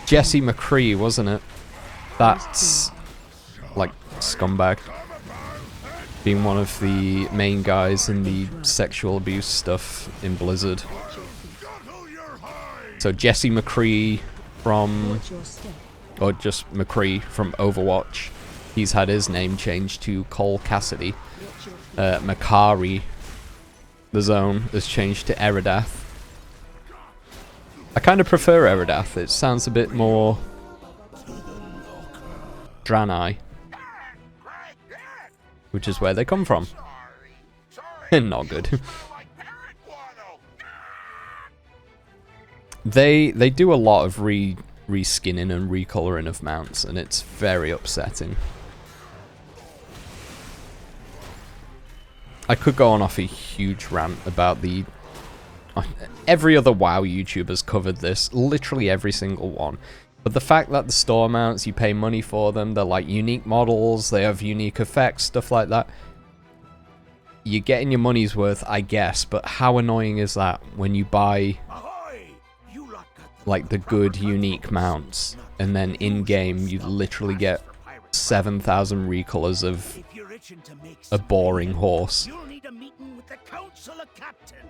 Jesse McCree, wasn't it? That's, like, scumbag. Being one of the main guys in the sexual abuse stuff in Blizzard. So Jesse McCree from, or just McCree from Overwatch, he's had his name changed to Cole Cassidy. Makari, the zone, has changed to Eridath. I kind of prefer Eridath, it sounds a bit more Draenei, which is where they come from. Not good. They do a lot of reskinning and recoloring of mounts, and it's very upsetting. I could go on off a huge rant about the... Every other WoW YouTuber's covered this, literally every single one. But the fact that the store mounts, you pay money for them, they're like unique models, they have unique effects, stuff like that. You're getting your money's worth, I guess, but how annoying is that when you buy like the good unique mounts, and then in-game you literally get 7,000 recolors of a boring horse. You'll need a meeting with the Council of Captains.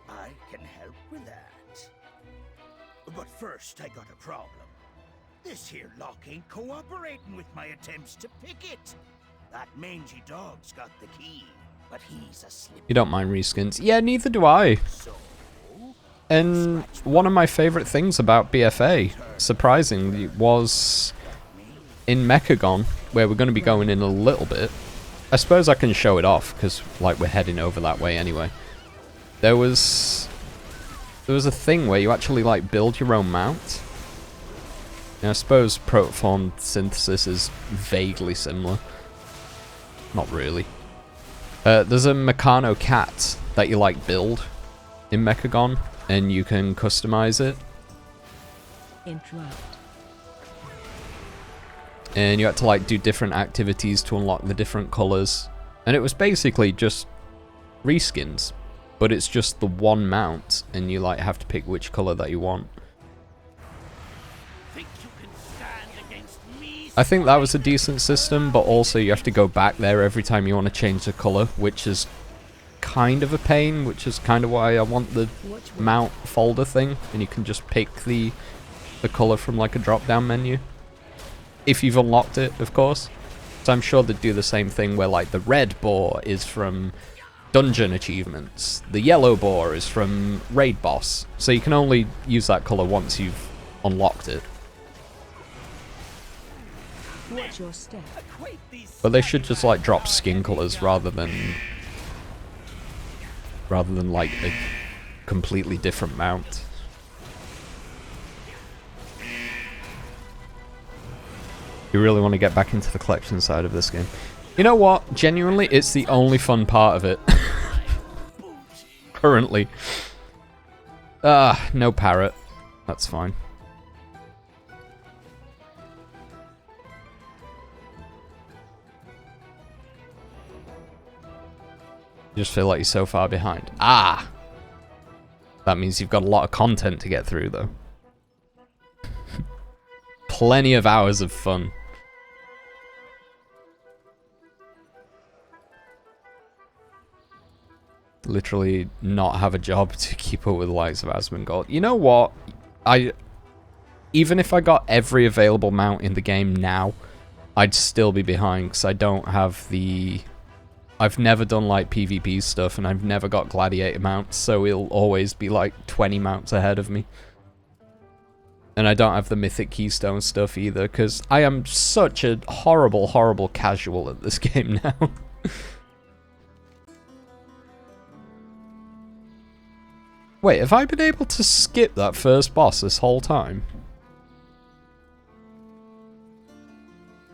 I can help with that. But first, I got a problem. This here lock ain't cooperating with my attempts to pick it. That mangy dog's got the key, but he's asleep. You don't mind reskins? Yeah, neither do I. And one of my favorite things about BFA, surprisingly, was in Mechagon, where we're going to be going in a little bit. I suppose I can show it off, because like we're heading over that way anyway. There was a thing where you actually like build your own mount. And I suppose protoform synthesis is vaguely similar. Not really. There's a Meccano cat that you like build in Mechagon, and you can customize it. Interrupt. And you had to like do different activities to unlock the different colors. And it was basically just reskins, but it's just the one mount, and you like have to pick which color that you want. I think that was a decent system, but also you have to go back there every time you want to change the color, which is kind of a pain, which is kind of why I want the mount folder thing, and you can just pick the color from like a drop-down menu. If you've unlocked it, of course. So I'm sure they'd do the same thing where like the red boar is from dungeon achievements, the yellow boar is from raid boss, so you can only use that color once you've unlocked it. Watch your step. But they should just like drop skin colors rather than like a completely different mount. You really want to get back into the collection side of this game. You know what? Genuinely, it's the only fun part of it. Currently. No parrot. That's fine. You just feel like you're so far behind. Ah! That means you've got a lot of content to get through, though. Plenty of hours of fun. Literally not have a job to keep up with the likes of Asmongold. You know what? Even if I got every available mount in the game now, I'd still be behind because I don't have the... I've never done like PvP stuff and I've never got gladiator mounts, so it'll always be like 20 mounts ahead of me. And I don't have the mythic keystone stuff either because I am such a horrible, horrible casual at this game now. Wait, have I been able to skip that first boss this whole time?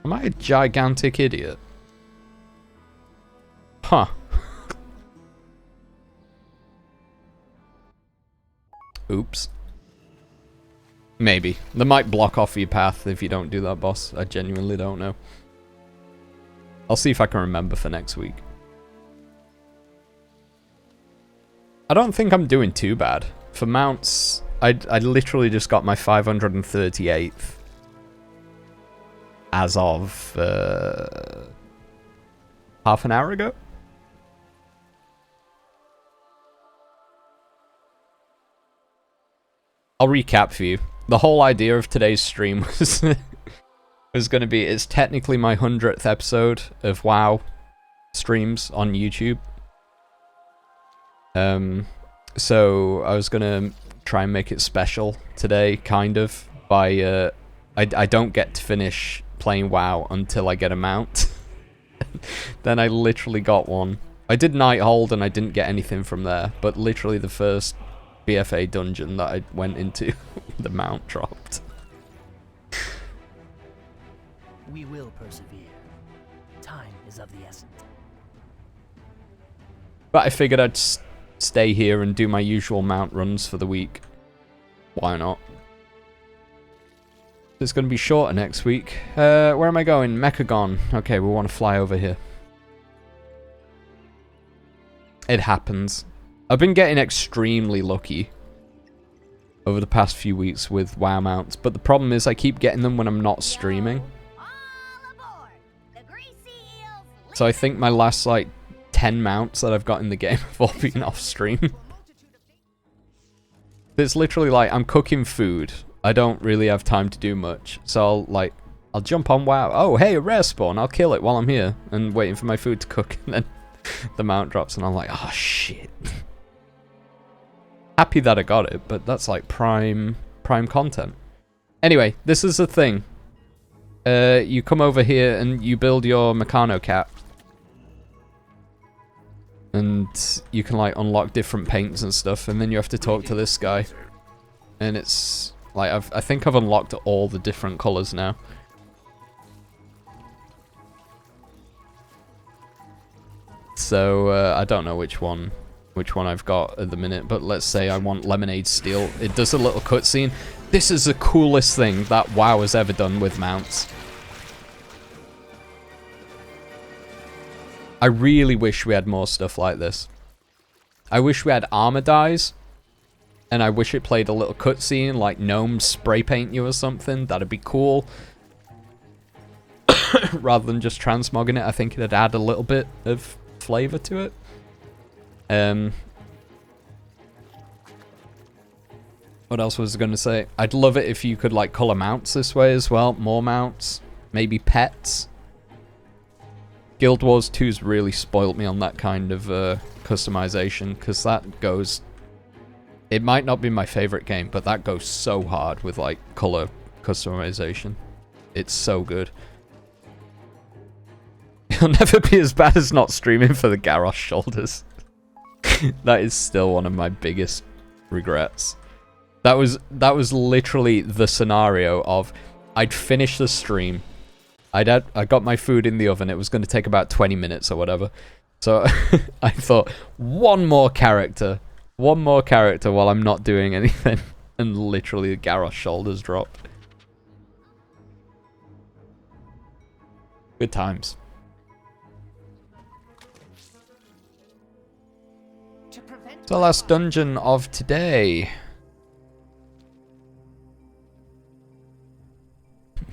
Am I a gigantic idiot? Huh. Oops. Maybe. They might block off your path if you don't do that boss. I genuinely don't know. I'll see if I can remember for next week. I don't think I'm doing too bad. For mounts, I literally just got my 538th. As of half an hour ago. I'll recap for you. The whole idea of today's stream was going to be, it's technically my 100th episode of WoW streams on YouTube. So I was going to try and make it special today, kind of, by, I don't get to finish playing WoW until I get a mount. Then I literally got one. I did Nighthold and I didn't get anything from there, but literally the first BFA dungeon that I went into, the mount dropped. We will persevere. Time is of the essence. But I figured I'd stay here and do my usual mount runs for the week. Why not? It's going to be shorter next week. Where am I going? Mechagon. Okay, we want to fly over here. It happens. I've been getting extremely lucky over the past few weeks with WoW mounts, but the problem is I keep getting them when I'm not streaming. So I think my last, like, 10 mounts that I've got in the game have all been off stream. It's literally like, I'm cooking food. I don't really have time to do much. So I'll jump on WoW. Oh, hey, a rare spawn. I'll kill it while I'm here and waiting for my food to cook. And then the mount drops and I'm like, oh, shit. Happy that I got it, but that's like prime content. Anyway, this is the thing. You come over here and you build your Meccano cap. And you can like unlock different paints and stuff, and then you have to talk to this guy. And it's like I think I've unlocked all the different colors now. So I don't know which one I've got at the minute, but let's say I want Lemonade Steel. It does a little cutscene. This is the coolest thing that WoW has ever done with mounts. I really wish we had more stuff like this. I wish we had armor dyes, and I wish it played a little cutscene, like gnomes spray paint you or something. That'd be cool. Rather than just transmogging it, I think it'd add a little bit of flavor to it. What else was I going to say? I'd love it if you could like color mounts this way as well. More mounts. Maybe pets. Guild Wars 2's really spoiled me on that kind of customization, because that goes... It might not be my favorite game, but that goes so hard with like color customization. It's so good. It'll never be as bad as not streaming for the Garrosh shoulders. That is still one of my biggest regrets. That was literally the scenario of I'd finish the stream. I got my food in the oven. It was going to take about 20 minutes or whatever. So I thought, one more character while I'm not doing anything. And literally the Garrosh shoulders dropped. Good times. The last dungeon of today.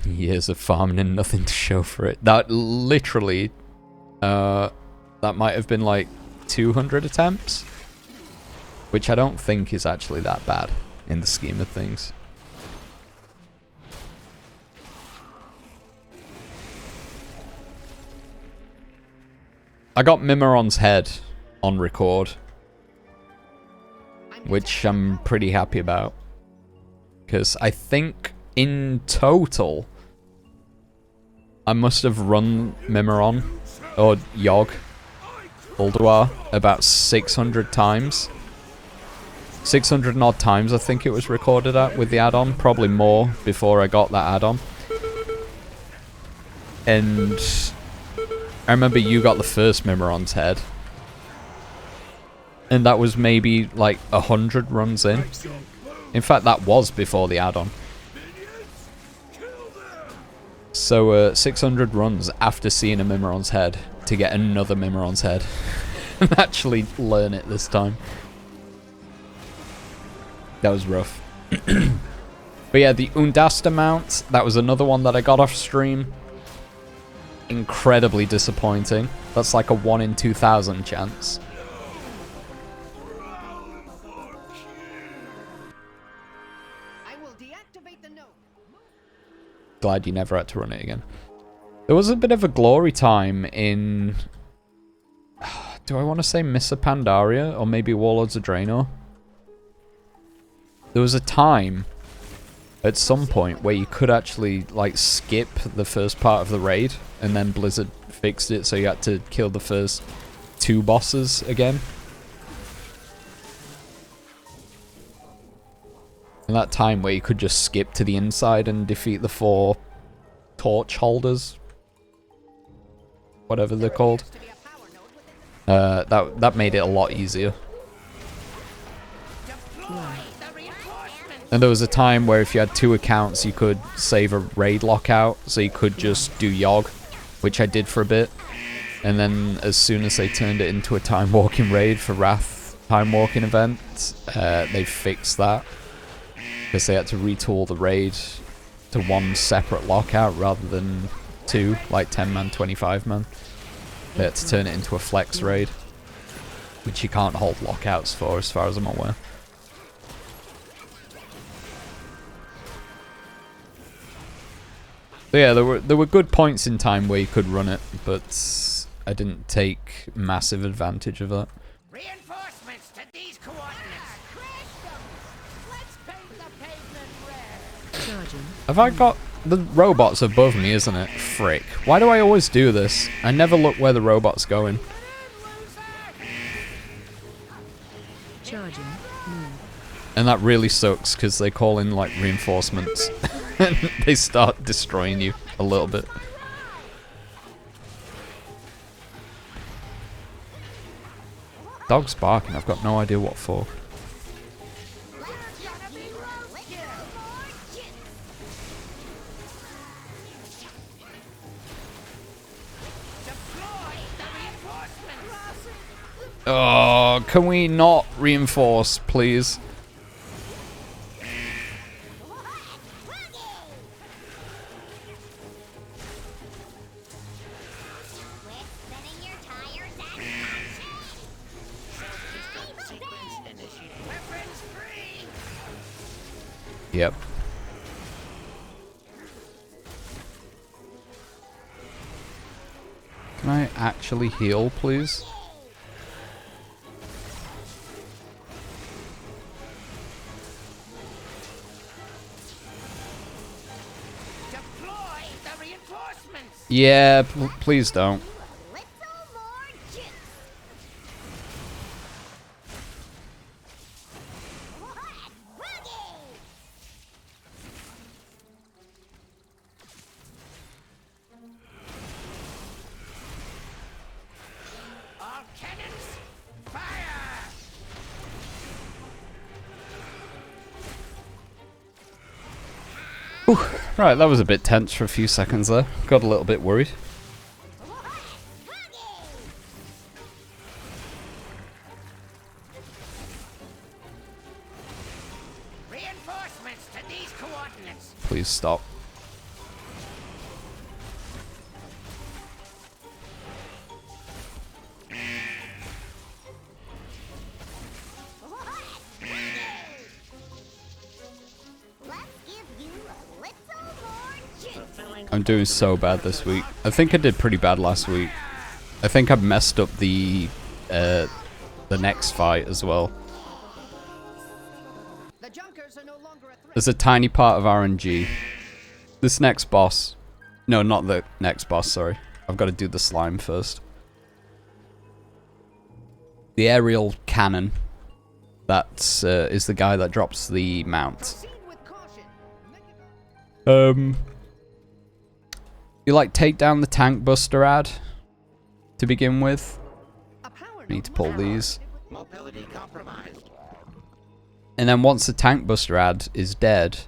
Years of farming and nothing to show for it. That literally, that might have been like 200 attempts, which I don't think is actually that bad in the scheme of things. I got Mimiron's head on record, which I'm pretty happy about, because I think in total I must have run Mimiron or Yogg Ulduar about 600 times. 600 and odd times I think it was recorded at with the add-on, probably more before I got that add-on. And I remember you got the first Mimiron's head, and that was maybe like 100 runs in. In fact, that was before the add-on. So 600 runs after seeing a Mimiron's head to get another Mimiron's head and actually learn it this time. That was rough. But yeah, the Undasta mount, that was another one that I got off stream. Incredibly disappointing. That's like a 1 in 2,000 chance. Glad you never had to run it again. There was a bit of a glory time in... Do I want to say Missa Pandaria? Or maybe Warlords of Draenor? There was a time at some point where you could actually like skip the first part of the raid, and then Blizzard fixed it so you had to kill the first 2 bosses again. And that time where you could just skip to the inside and defeat the 4 torch holders, whatever they're called. That made it a lot easier. And there was a time where if you had 2 accounts, you could save a raid lockout, so you could just do Yogg, which I did for a bit. And then as soon as they turned it into a time walking raid for Wrath time walking event, they fixed that. Because they had to retool the raid to 1 separate lockout rather than 2, like 10 man, 25 man. They had to turn it into a flex raid, which you can't hold lockouts for as far as I'm aware. But yeah, there were good points in time where you could run it, but I didn't take massive advantage of that. Reinforcements to these coordinates. Let's paint the pavement red. Have I got... The robot's above me, isn't it? Frick. Why do I always do this? I never look where the robot's going. Charging. And that really sucks, because they call in, like, reinforcements. And they start destroying you a little bit. Dog's barking, I've got no idea what for. Oh, can we not reinforce, please? Yep. Can I actually heal, please? Yeah, please don't. Whew. Right, that was a bit tense for a few seconds there. Got a little bit worried. Reinforcements to these coordinates. Please stop. I'm doing so bad this week. I think I did pretty bad last week. I think I've messed up the next fight as well. There's a tiny part of RNG. This next boss... No, not the next boss, sorry. I've got to do the slime first. The aerial cannon. That is the guy that drops the mount. You like take down the tank buster ad to begin with. Need to pull these. And then once the tank buster ad is dead,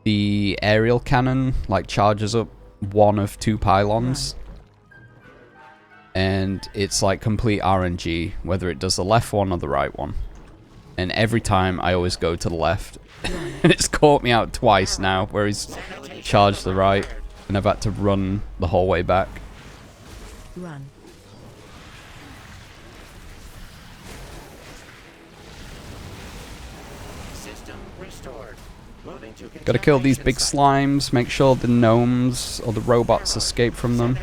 the aerial cannon like charges up one of two pylons. And it's like complete RNG, whether it does the left one or the right one. And every time I always go to the left. And it's caught me out twice now, where he's charged the right, and I've had to run the whole way back. Run. System restored. Moving to Gotta kill these big slimes, make sure the gnomes or the robots escape from them.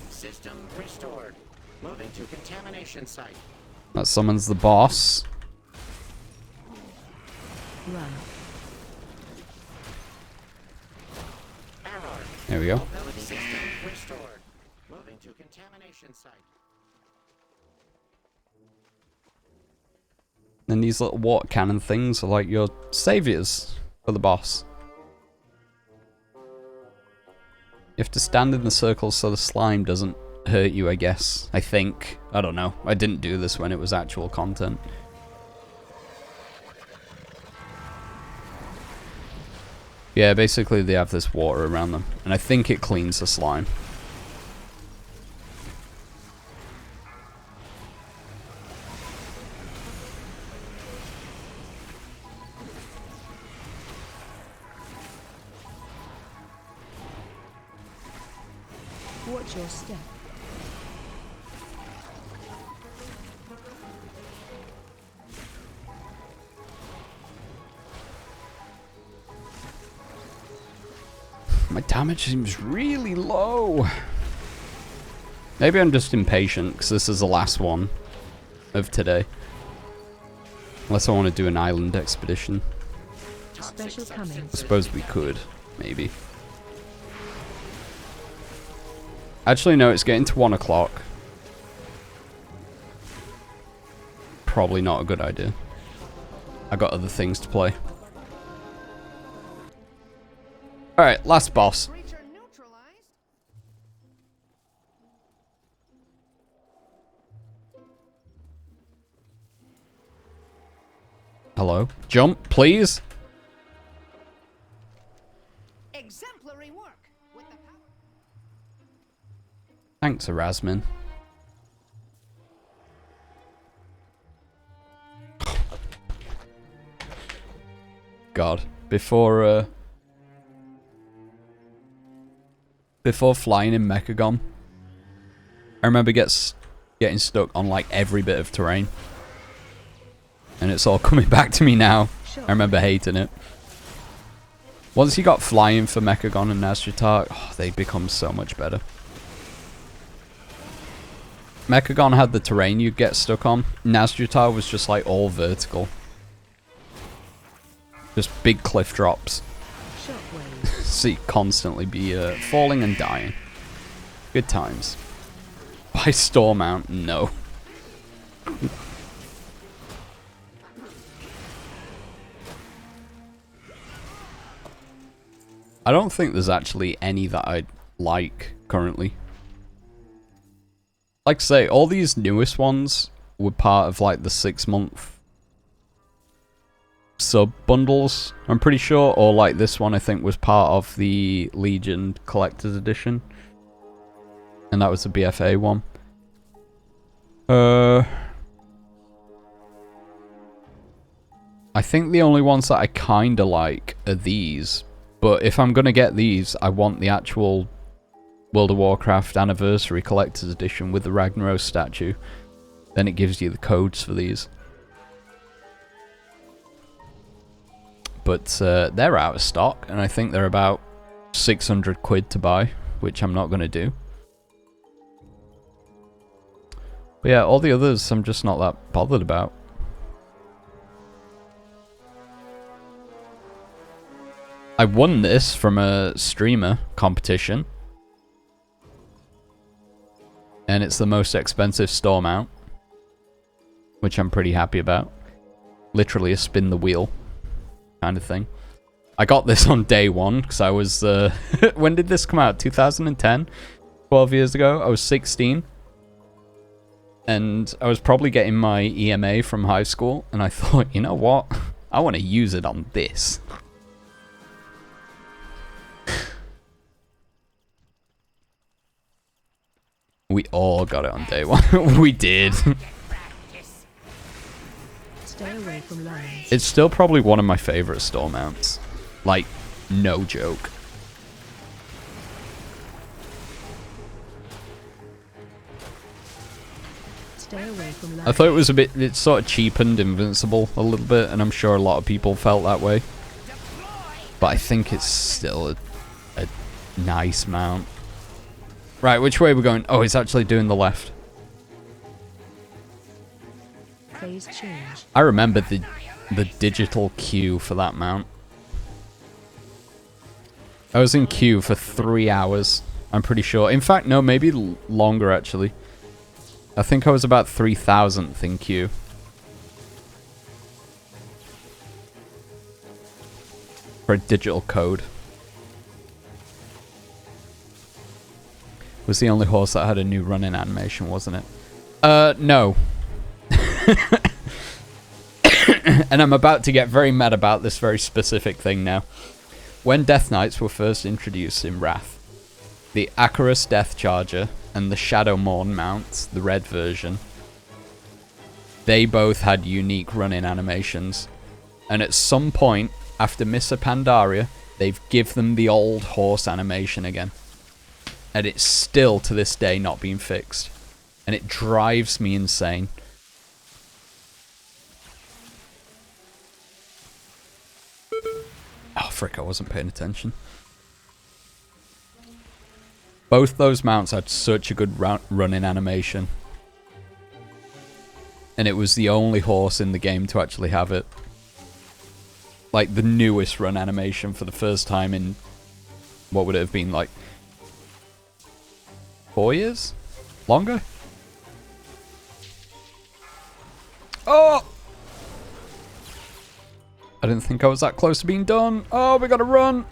System restored. Moving to contamination site. That summons the boss. Run. There we go. System restored. Moving to contamination site. And these little water cannon things are like your saviors for the boss. You have to stand in the circle so the slime doesn't hurt you, I guess. I think. I don't know. I didn't do this when it was actual content. Yeah, basically they have this water around them. And I think it cleans the slime. Watch your step. My damage seems really low. Maybe I'm just impatient because this is the last one of today. Unless I want to do an island expedition. Special coming. I suppose we could, maybe. Actually, no, it's getting to 1 o'clock. Probably not a good idea. I got other things to play. Alright, last boss. Hello? Jump, please? Exemplary work with the power. Thanks, Erasmin. God, before flying in Mechagon, I remember getting stuck on like every bit of terrain. And it's all coming back to me now. I remember hating it. Once you got flying for Mechagon and Nazjatar, oh, they become so much better. Mechagon had the terrain you'd get stuck on. Nazjatar was just like all vertical. Just big cliff drops. So you constantly be falling and dying. Good times. By Stormount, no. I don't think there's actually any that I like currently. Like I say, all these newest ones were part of like the 6-month sub bundles, I'm pretty sure, or like this one I think was part of the Legion Collector's Edition. And that was the BFA one. I think the only ones that I kinda like are these. But if I'm gonna get these, I want the actual World of Warcraft Anniversary Collector's Edition with the Ragnaros statue. Then it gives you the codes for these. but they're out of stock, and I think they're about 600 quid to buy, which I'm not going to do. But yeah, all the others I'm just not that bothered about. I won this from a streamer competition. And it's the most expensive store mount, which I'm pretty happy about. Literally a spin the wheel kind of thing. I got this on day one because I was... when did this come out? 2010? 12 years ago? I was 16. And I was probably getting my EMA from high school. And I thought, you know what? I want to use it on this. We all got it on day one. We did. Stay away from lions. It's still probably one of my favorite store mounts. Like, no joke. Stay away from lions. I thought it was a bit, it sort of cheapened Invincible a little bit, and I'm sure a lot of people felt that way. But I think it's still a nice mount. Right, which way are we going? Oh, it's actually doing the left. Phase change. I remember the digital queue for that mount. I was in queue for 3 hours, I'm pretty sure. In fact, no, maybe longer actually. I think I was about 3,000th in queue. For a digital code. Was the only horse that had a new running animation, wasn't it? No. And I'm about to get very mad about this very specific thing now. When Death Knights were first introduced in Wrath, the Acarus Death Charger and the Shadow Morn mounts, the red version, they both had unique running animations. And at some point, after Missa Pandaria, they've given them the old horse animation again. And it's still, to this day, not been fixed. And it drives me insane. Oh, frick, I wasn't paying attention. Both those mounts had such a good running animation. And it was the only horse in the game to actually have it. Like, the newest run animation for the first time in... What would it have been, like... 4 years? Longer? Oh! I didn't think I was that close to being done. Oh, we gotta run!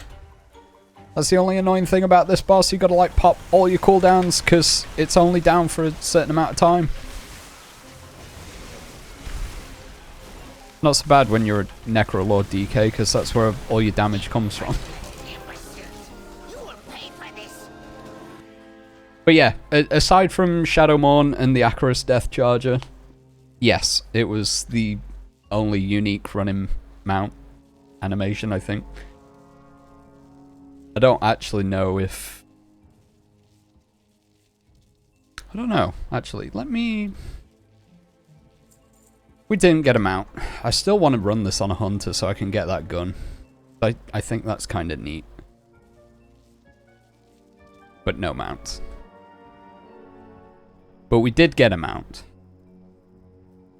That's the only annoying thing about this boss. You gotta, like, pop all your cooldowns, because it's only down for a certain amount of time. Not so bad when you're a Necrolord DK, because that's where all your damage comes from. But yeah, aside from Shadowmourne and the Acarus Death Charger, yes, it was the only unique running mount animation, I think. I don't actually know if... I don't know, actually. Let me... We didn't get a mount. I still want to run this on a hunter so I can get that gun. I think that's kind of neat. But no mounts. But we did get a mount.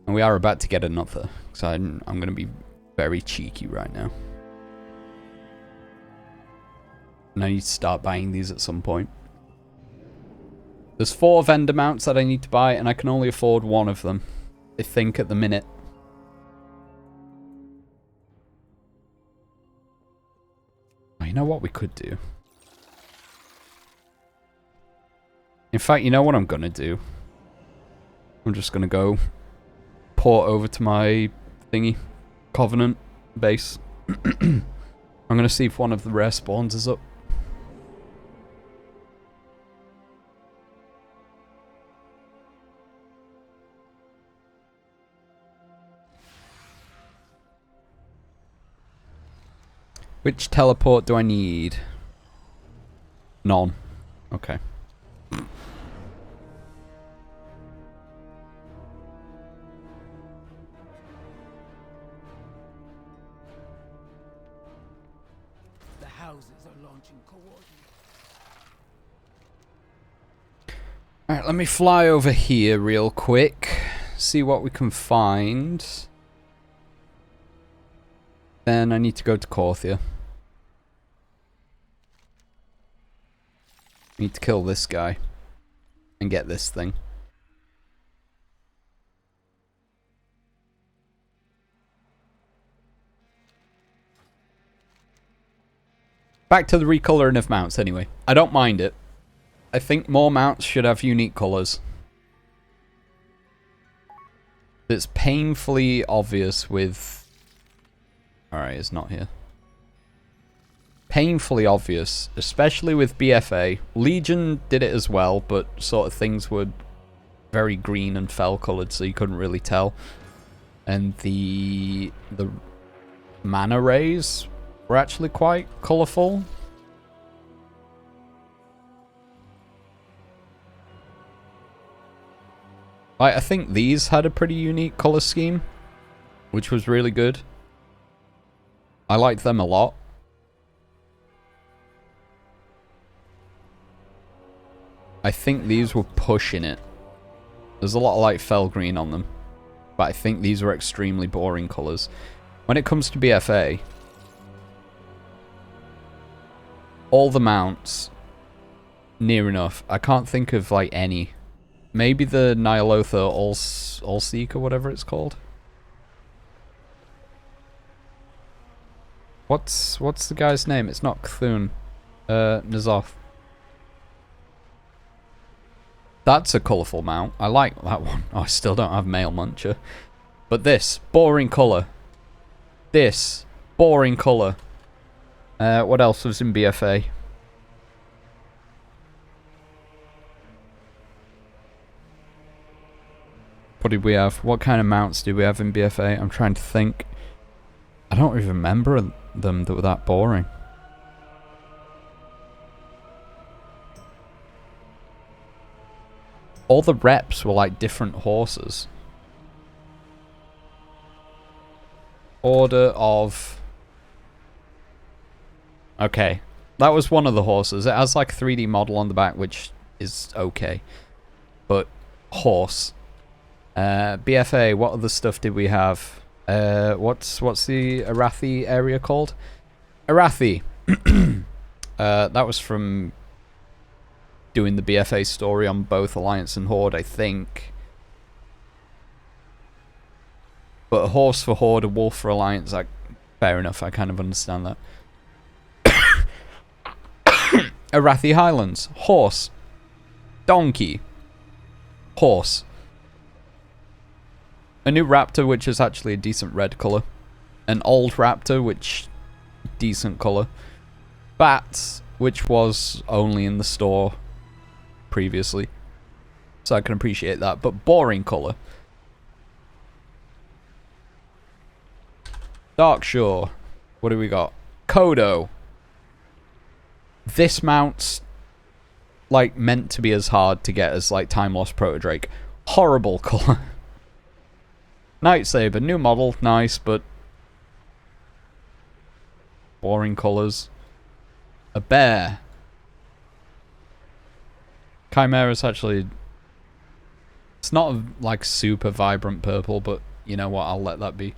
And we are about to get another. So I'm going to be very cheeky right now. And I need to start buying these at some point. There's 4 vendor mounts that I need to buy, and I can only afford one of them, I think, at the minute. Oh, you know what we could do? In fact, you know what I'm going to do? I'm just going to go port over to my thingy, Covenant base. I'm going to see if one of the rare spawns is up. Which teleport do I need? None. Okay. houses are launching coordinates. Alright, let me fly over here real quick. See what we can find. Then I need to go to Korthia. Need to kill this guy. And get this thing. Back to the recoloring of mounts anyway. I don't mind it. I think more mounts should have unique colours. It's painfully obvious with... Alright, it's not here. Painfully obvious, especially with BFA. Legion did it as well, but sort of things were very green and fell coloured, so you couldn't really tell. And the mana rays were actually quite colourful. I think these had a pretty unique colour scheme, which was really good. I liked them a lot. I think these were pushing it. There's a lot of like fell green on them, but I think these were extremely boring colours. When it comes to BFA, all the mounts, near enough. I can't think of like any. Maybe the Nyalotha All-Seek or whatever it's called. What's the guy's name? It's not Cthulhu. N'Zoth. That's a colourful mount. I like that one. Oh, I still don't have Male Muncher. But this, boring colour. This, boring colour. What else was in BFA? What did we have? What kind of mounts did we have in BFA? I'm trying to think. I don't even remember them that were that boring. All the reps were like different horses. Order of... Okay. That was one of the horses. It has like a 3D model on the back, which is okay. But, horse. BFA, what other stuff did we have? What's the Arathi area called? Arathi. That was from doing the BFA story on both Alliance and Horde, I think. But a horse for Horde, a wolf for Alliance, like, fair enough, I kind of understand that. Arathi Highlands. Horse. Donkey. Horse. A new raptor, which is actually a decent red colour. An old raptor, which... decent colour. Bat, which was only in the store previously. So I can appreciate that, but boring colour. Darkshore. What do we got? Kodo. This mount's like meant to be as hard to get as like Time Lost Protodrake. Horrible colour. Nightsaber, new model, nice, but boring colours. A bear. Chimera's actually... It's not a, like super vibrant purple, but you know what, I'll let that be.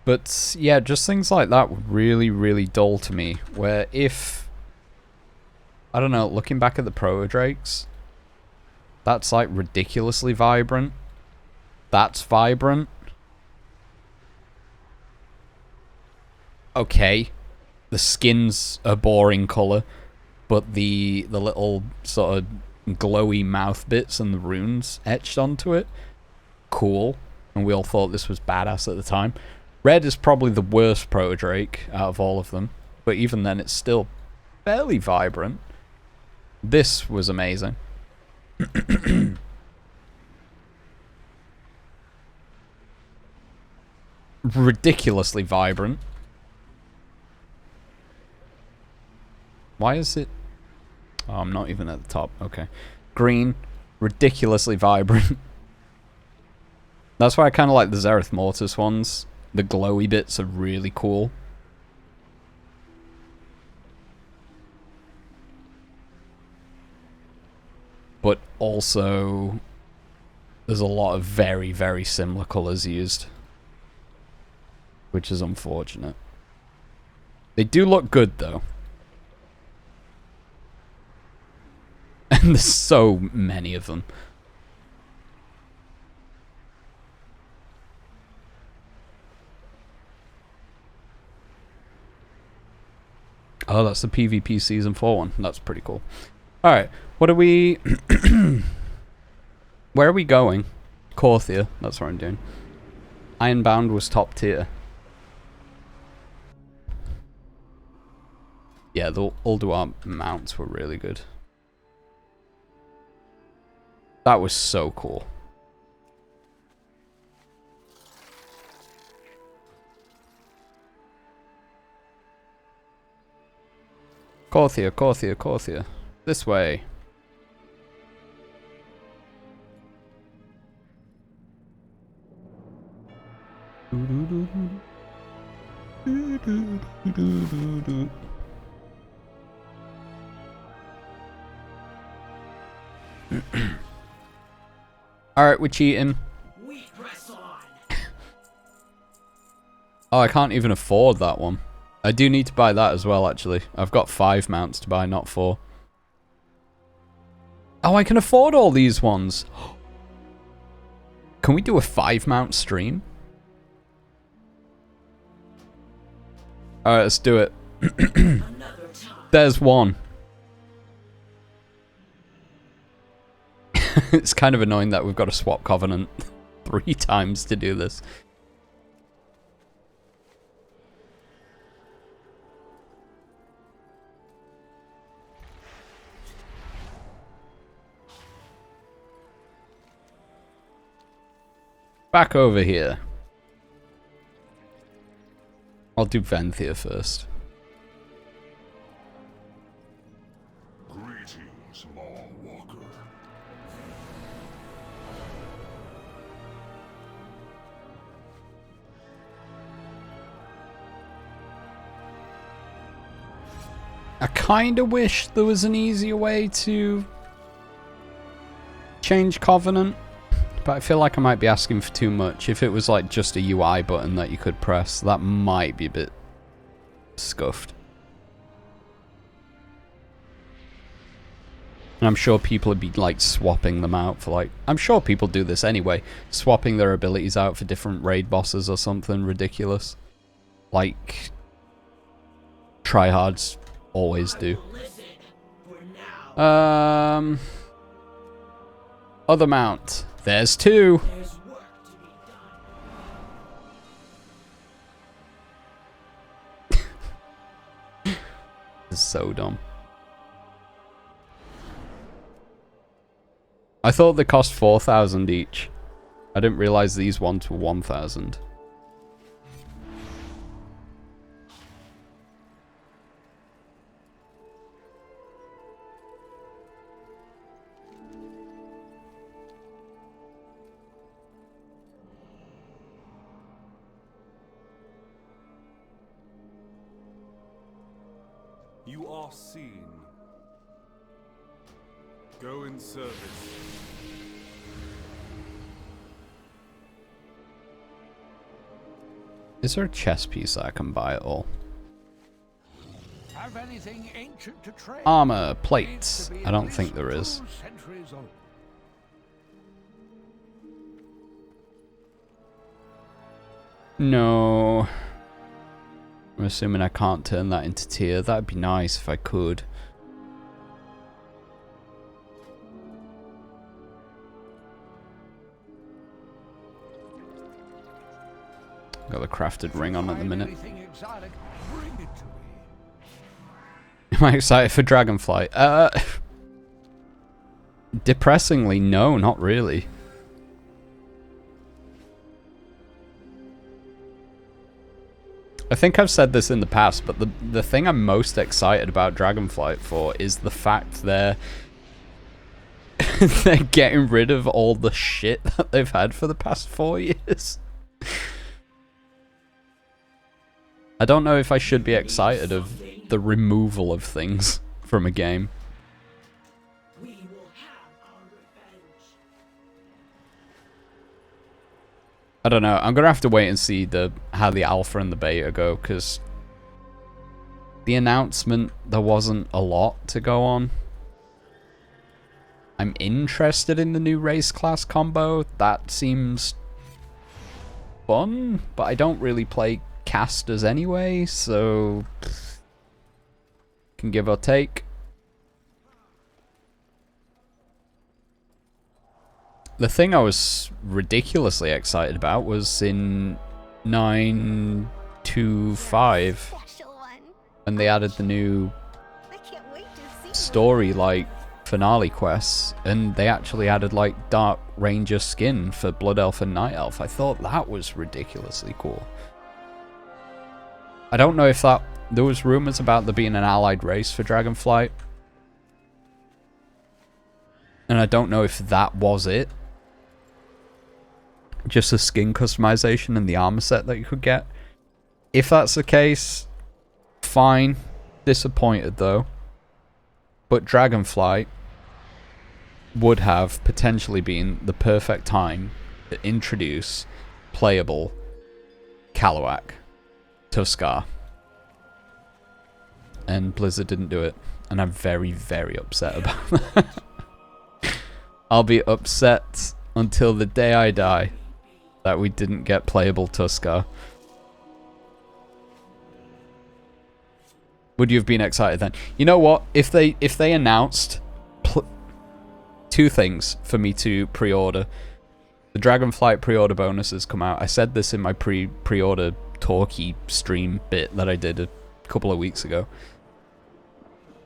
But yeah, just things like that were really, really dull to me. Where if... I don't know, looking back at the Proto-Drakes, that's like ridiculously vibrant. That's vibrant. Okay, the skin's a boring colour, but the little sort of glowy mouth bits and the runes etched onto it, cool. And we all thought this was badass at the time. Red is probably the worst Proto-Drake out of all of them, but even then it's still fairly vibrant. This was amazing. Ridiculously vibrant. Why is it... Oh, I'm not even at the top. Okay. Green. Ridiculously vibrant. That's why I kind of like the Zereth Mortis ones. The glowy bits are really cool. But also, there's a lot of very, very similar colours used. Which is unfortunate. They do look good, though. And there's so many of them. Oh, that's the PvP Season 4 one. That's pretty cool. Alright, what are we... Where are we going? Korthia, that's what I'm doing. Ironbound was top tier. Yeah, the Ulduar mounts were really good. That was so cool. Korthia, Korthia, Korthia. This way. Alright, we're cheating. Oh, I can't even afford that one. I do need to buy that as well, actually. I've got 5 mounts to buy, not 4. Oh, I can afford all these ones. Can we do a 5 mount stream? Alright, let's do it. There's one. It's kind of annoying that we've got to swap Covenant 3 times to do this. Back over here. I'll do Venthia first. Greetings, Lawwalker. I kinda wish there was an easier way to change Covenant. But I feel like I might be asking for too much. If it was like just a UI button that you could press, that might be a bit scuffed. And I'm sure people would be like swapping them out for like... I'm sure people do this anyway. Swapping their abilities out for different raid bosses or something ridiculous. Like... tryhards always do. Other mount. There's 2. This is so dumb. I thought they cost 4,000 each. I didn't realize these ones were 1,000. You are seen. Go in service. Is there a chess piece that I can buy at all? Have anything ancient to trade? Armor, plates. I don't think there is. No. I'm assuming I can't turn that into tier. That'd be nice if I could. Got the crafted ring on at the minute. Am I excited for Dragonflight? Depressingly, no, not really. I think I've said this in the past, but the thing I'm most excited about Dragonflight for is the fact they're They're getting rid of all the shit that they've had for the past 4 years. I don't know if I should be excited of the removal of things from a game. I don't know. I'm gonna have to wait and see how the alpha and the beta go, because the announcement, there wasn't a lot to go on. I'm interested in the new race class combo. That seems fun, but I don't really play casters anyway, so can give or take. The thing I was ridiculously excited about was in 9.2.5 when they added the new story like finale quests, and they actually added like Dark Ranger skin for Blood Elf and Night Elf. I thought that was ridiculously cool. I don't know if there was rumors about there being an allied race for Dragonflight, and I don't know if that was it. Just a skin customization and the armor set that you could get. If that's the case, fine. Disappointed though. But Dragonflight would have potentially been the perfect time to introduce playable Kalawak Tuskar. And Blizzard didn't do it. And I'm very, very upset about that. I'll be upset until the day I die that we didn't get playable Tuskar. Would you have been excited then? You know what? If they announced two things for me to pre-order. The Dragonflight pre-order bonuses come out. I said this in my pre-order talkie stream bit that I did a couple of weeks ago.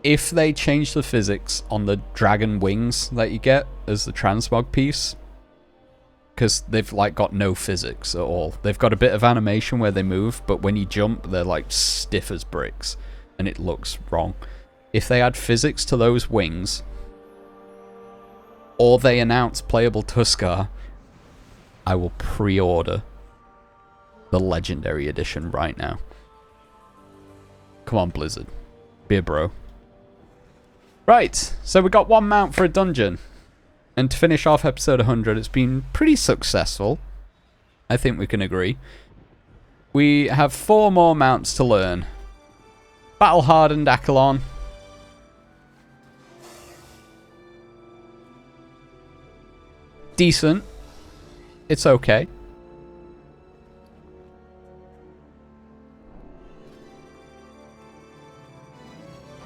If they change the physics on the dragon wings that you get as the transmog piece, because they've like got no physics at all. They've got a bit of animation where they move, but when you jump, they're like stiff as bricks, and it looks wrong. If they add physics to those wings, or they announce playable Tuskar, I will pre-order the Legendary Edition right now. Come on, Blizzard. Be a bro. Right, so we got one mount for a dungeon. And to finish off episode 100, it's been pretty successful. I think we can agree. We have 4 more mounts to learn. Battle-hardened Achelon. Decent. It's okay.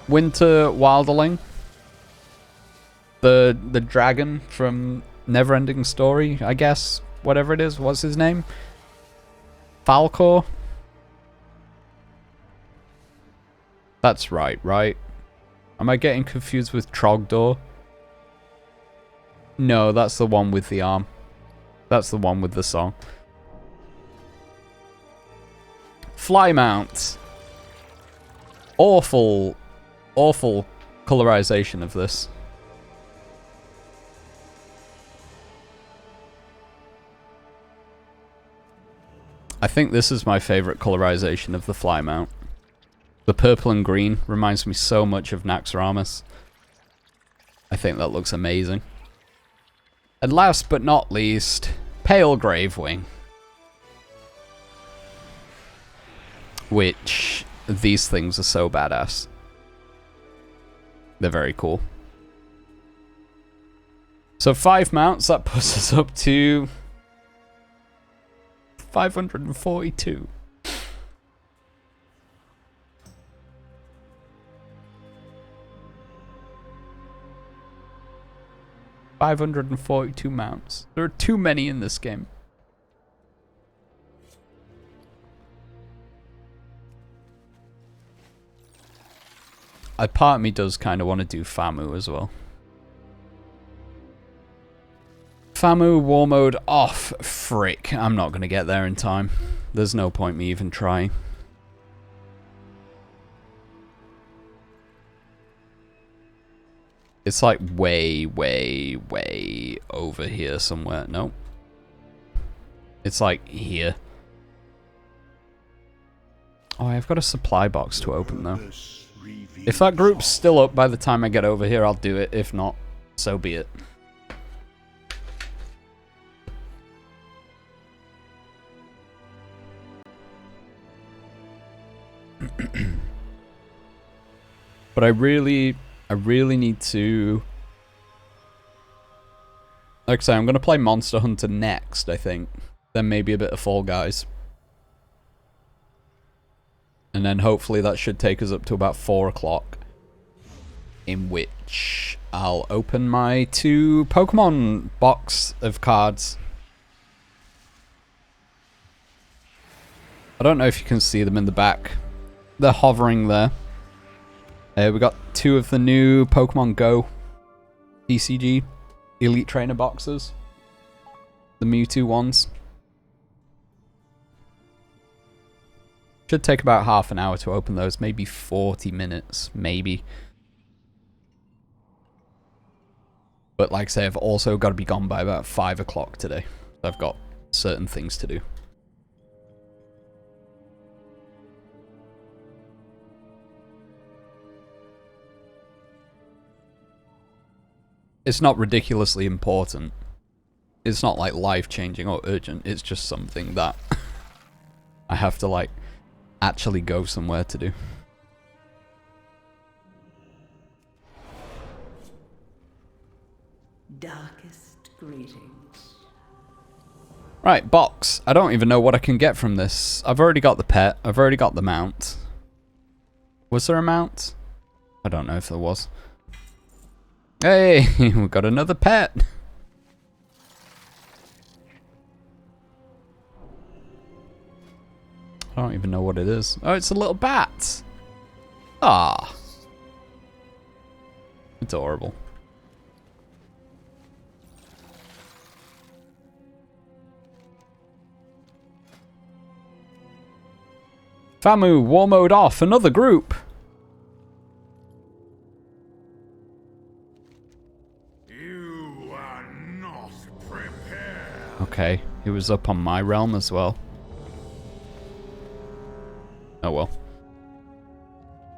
Winter Wilderling. The dragon from Neverending Story, I guess. Whatever it is. What's his name? Falcor? That's right? Am I getting confused with Trogdor? No, that's the one with the arm. That's the one with the song. Fly mount. Awful colorization of this. I think this is my favorite colorization of the fly mount. The purple and green reminds me so much of Naxxramas. I think that looks amazing. And last but not least, Pale Gravewing. Which, these things are so badass. They're very cool. So 5 mounts, that puts us up to 542. $542 mounts. There are too many in this game. A part of me does kind of want to do Famu as well. Famu, War Mode off. Frick. I'm not going to get there in time. There's no point me even trying. It's like way, way, way over here somewhere. Nope. It's like here. Oh, I've got a supply box to open though. If that group's still up by the time I get over here, I'll do it. If not, so be it. But I really need to... Like I say, I'm going to play Monster Hunter next, I think. Then maybe a bit of Fall Guys. And then hopefully that should take us up to about 4 o'clock. In which I'll open my 2 Pokemon box of cards. I don't know if you can see them in the back. They're hovering there. We got 2 of the new Pokemon Go TCG Elite Trainer boxes. The Mewtwo ones. Should take about half an hour to open those. Maybe 40 minutes. Maybe. But like I say, I've also got to be gone by about 5 o'clock today. I've got certain things to do. It's not ridiculously important. It's not like life-changing or urgent. It's just something that I have to like actually go somewhere to do. Darkest greetings. Right, box. I don't even know what I can get from this. I've already got the pet. I've already got the mount. Was there a mount? I don't know if there was. Hey, we got another pet. I don't even know what it is. Oh, it's a little bat. Ah. Adorable. Famu, war mode off. Another group. Okay, he was up on my realm as well. Oh well.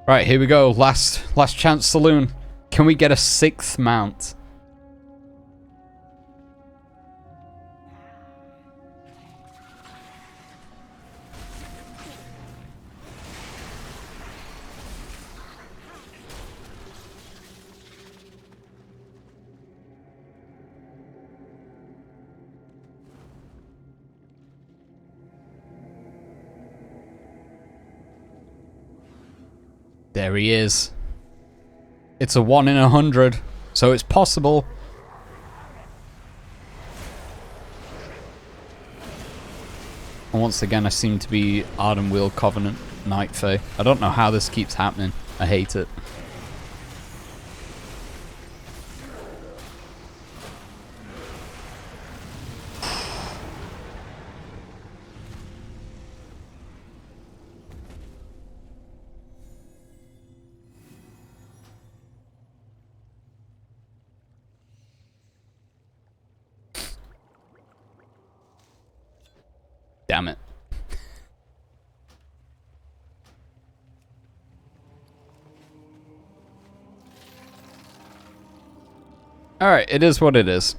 Right, here we go. Last chance saloon. Can we get a 6th mount? There he is. It's a 1 in 100, so it's possible. And once again, I seem to be Arden Wheel Covenant Night Fae. I don't know how this keeps happening. I hate it. Damn it. Alright, it is what it is.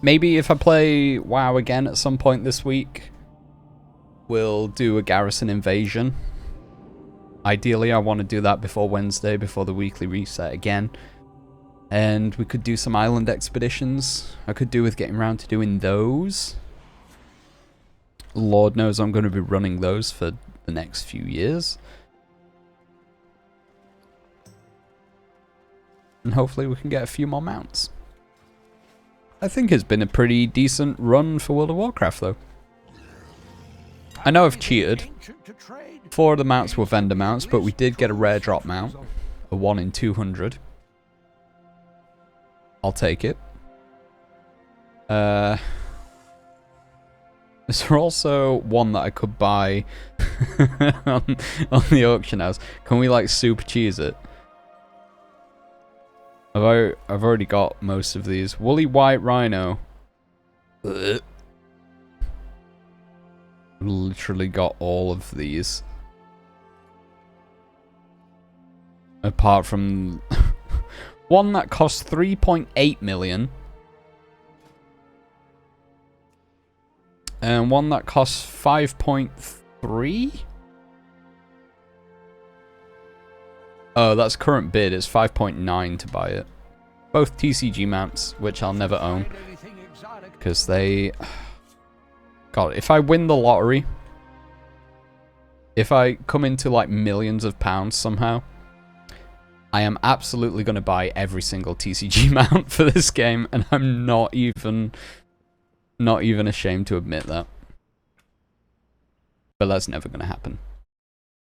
Maybe if I play WoW again at some point this week, we'll do a garrison invasion. Ideally, I want to do that before Wednesday, before the weekly reset again. And we could do some island expeditions. I could do with getting around to doing those. Lord knows I'm going to be running those for the next few years. And hopefully we can get a few more mounts. I think it's been a pretty decent run for World of Warcraft, though. I know I've cheated. 4 of the mounts were vendor mounts, but we did get a rare drop mount. A 1 in 200. I'll take it. There's Is there also one that I could buy on the auction house? Can we like super cheese it? I've already got most of these. Woolly white rhino. Ugh. Literally got all of these. Apart from one that costs 3.8 million. And one that costs 5.3? Oh, that's current bid. It's 5.9 to buy it. Both TCG mounts, which I'll never own. Because they... God, if I win the lottery... If I come into like millions of pounds somehow... I am absolutely going to buy every single TCG mount for this game. And I'm not even ashamed to admit that. But that's never going to happen.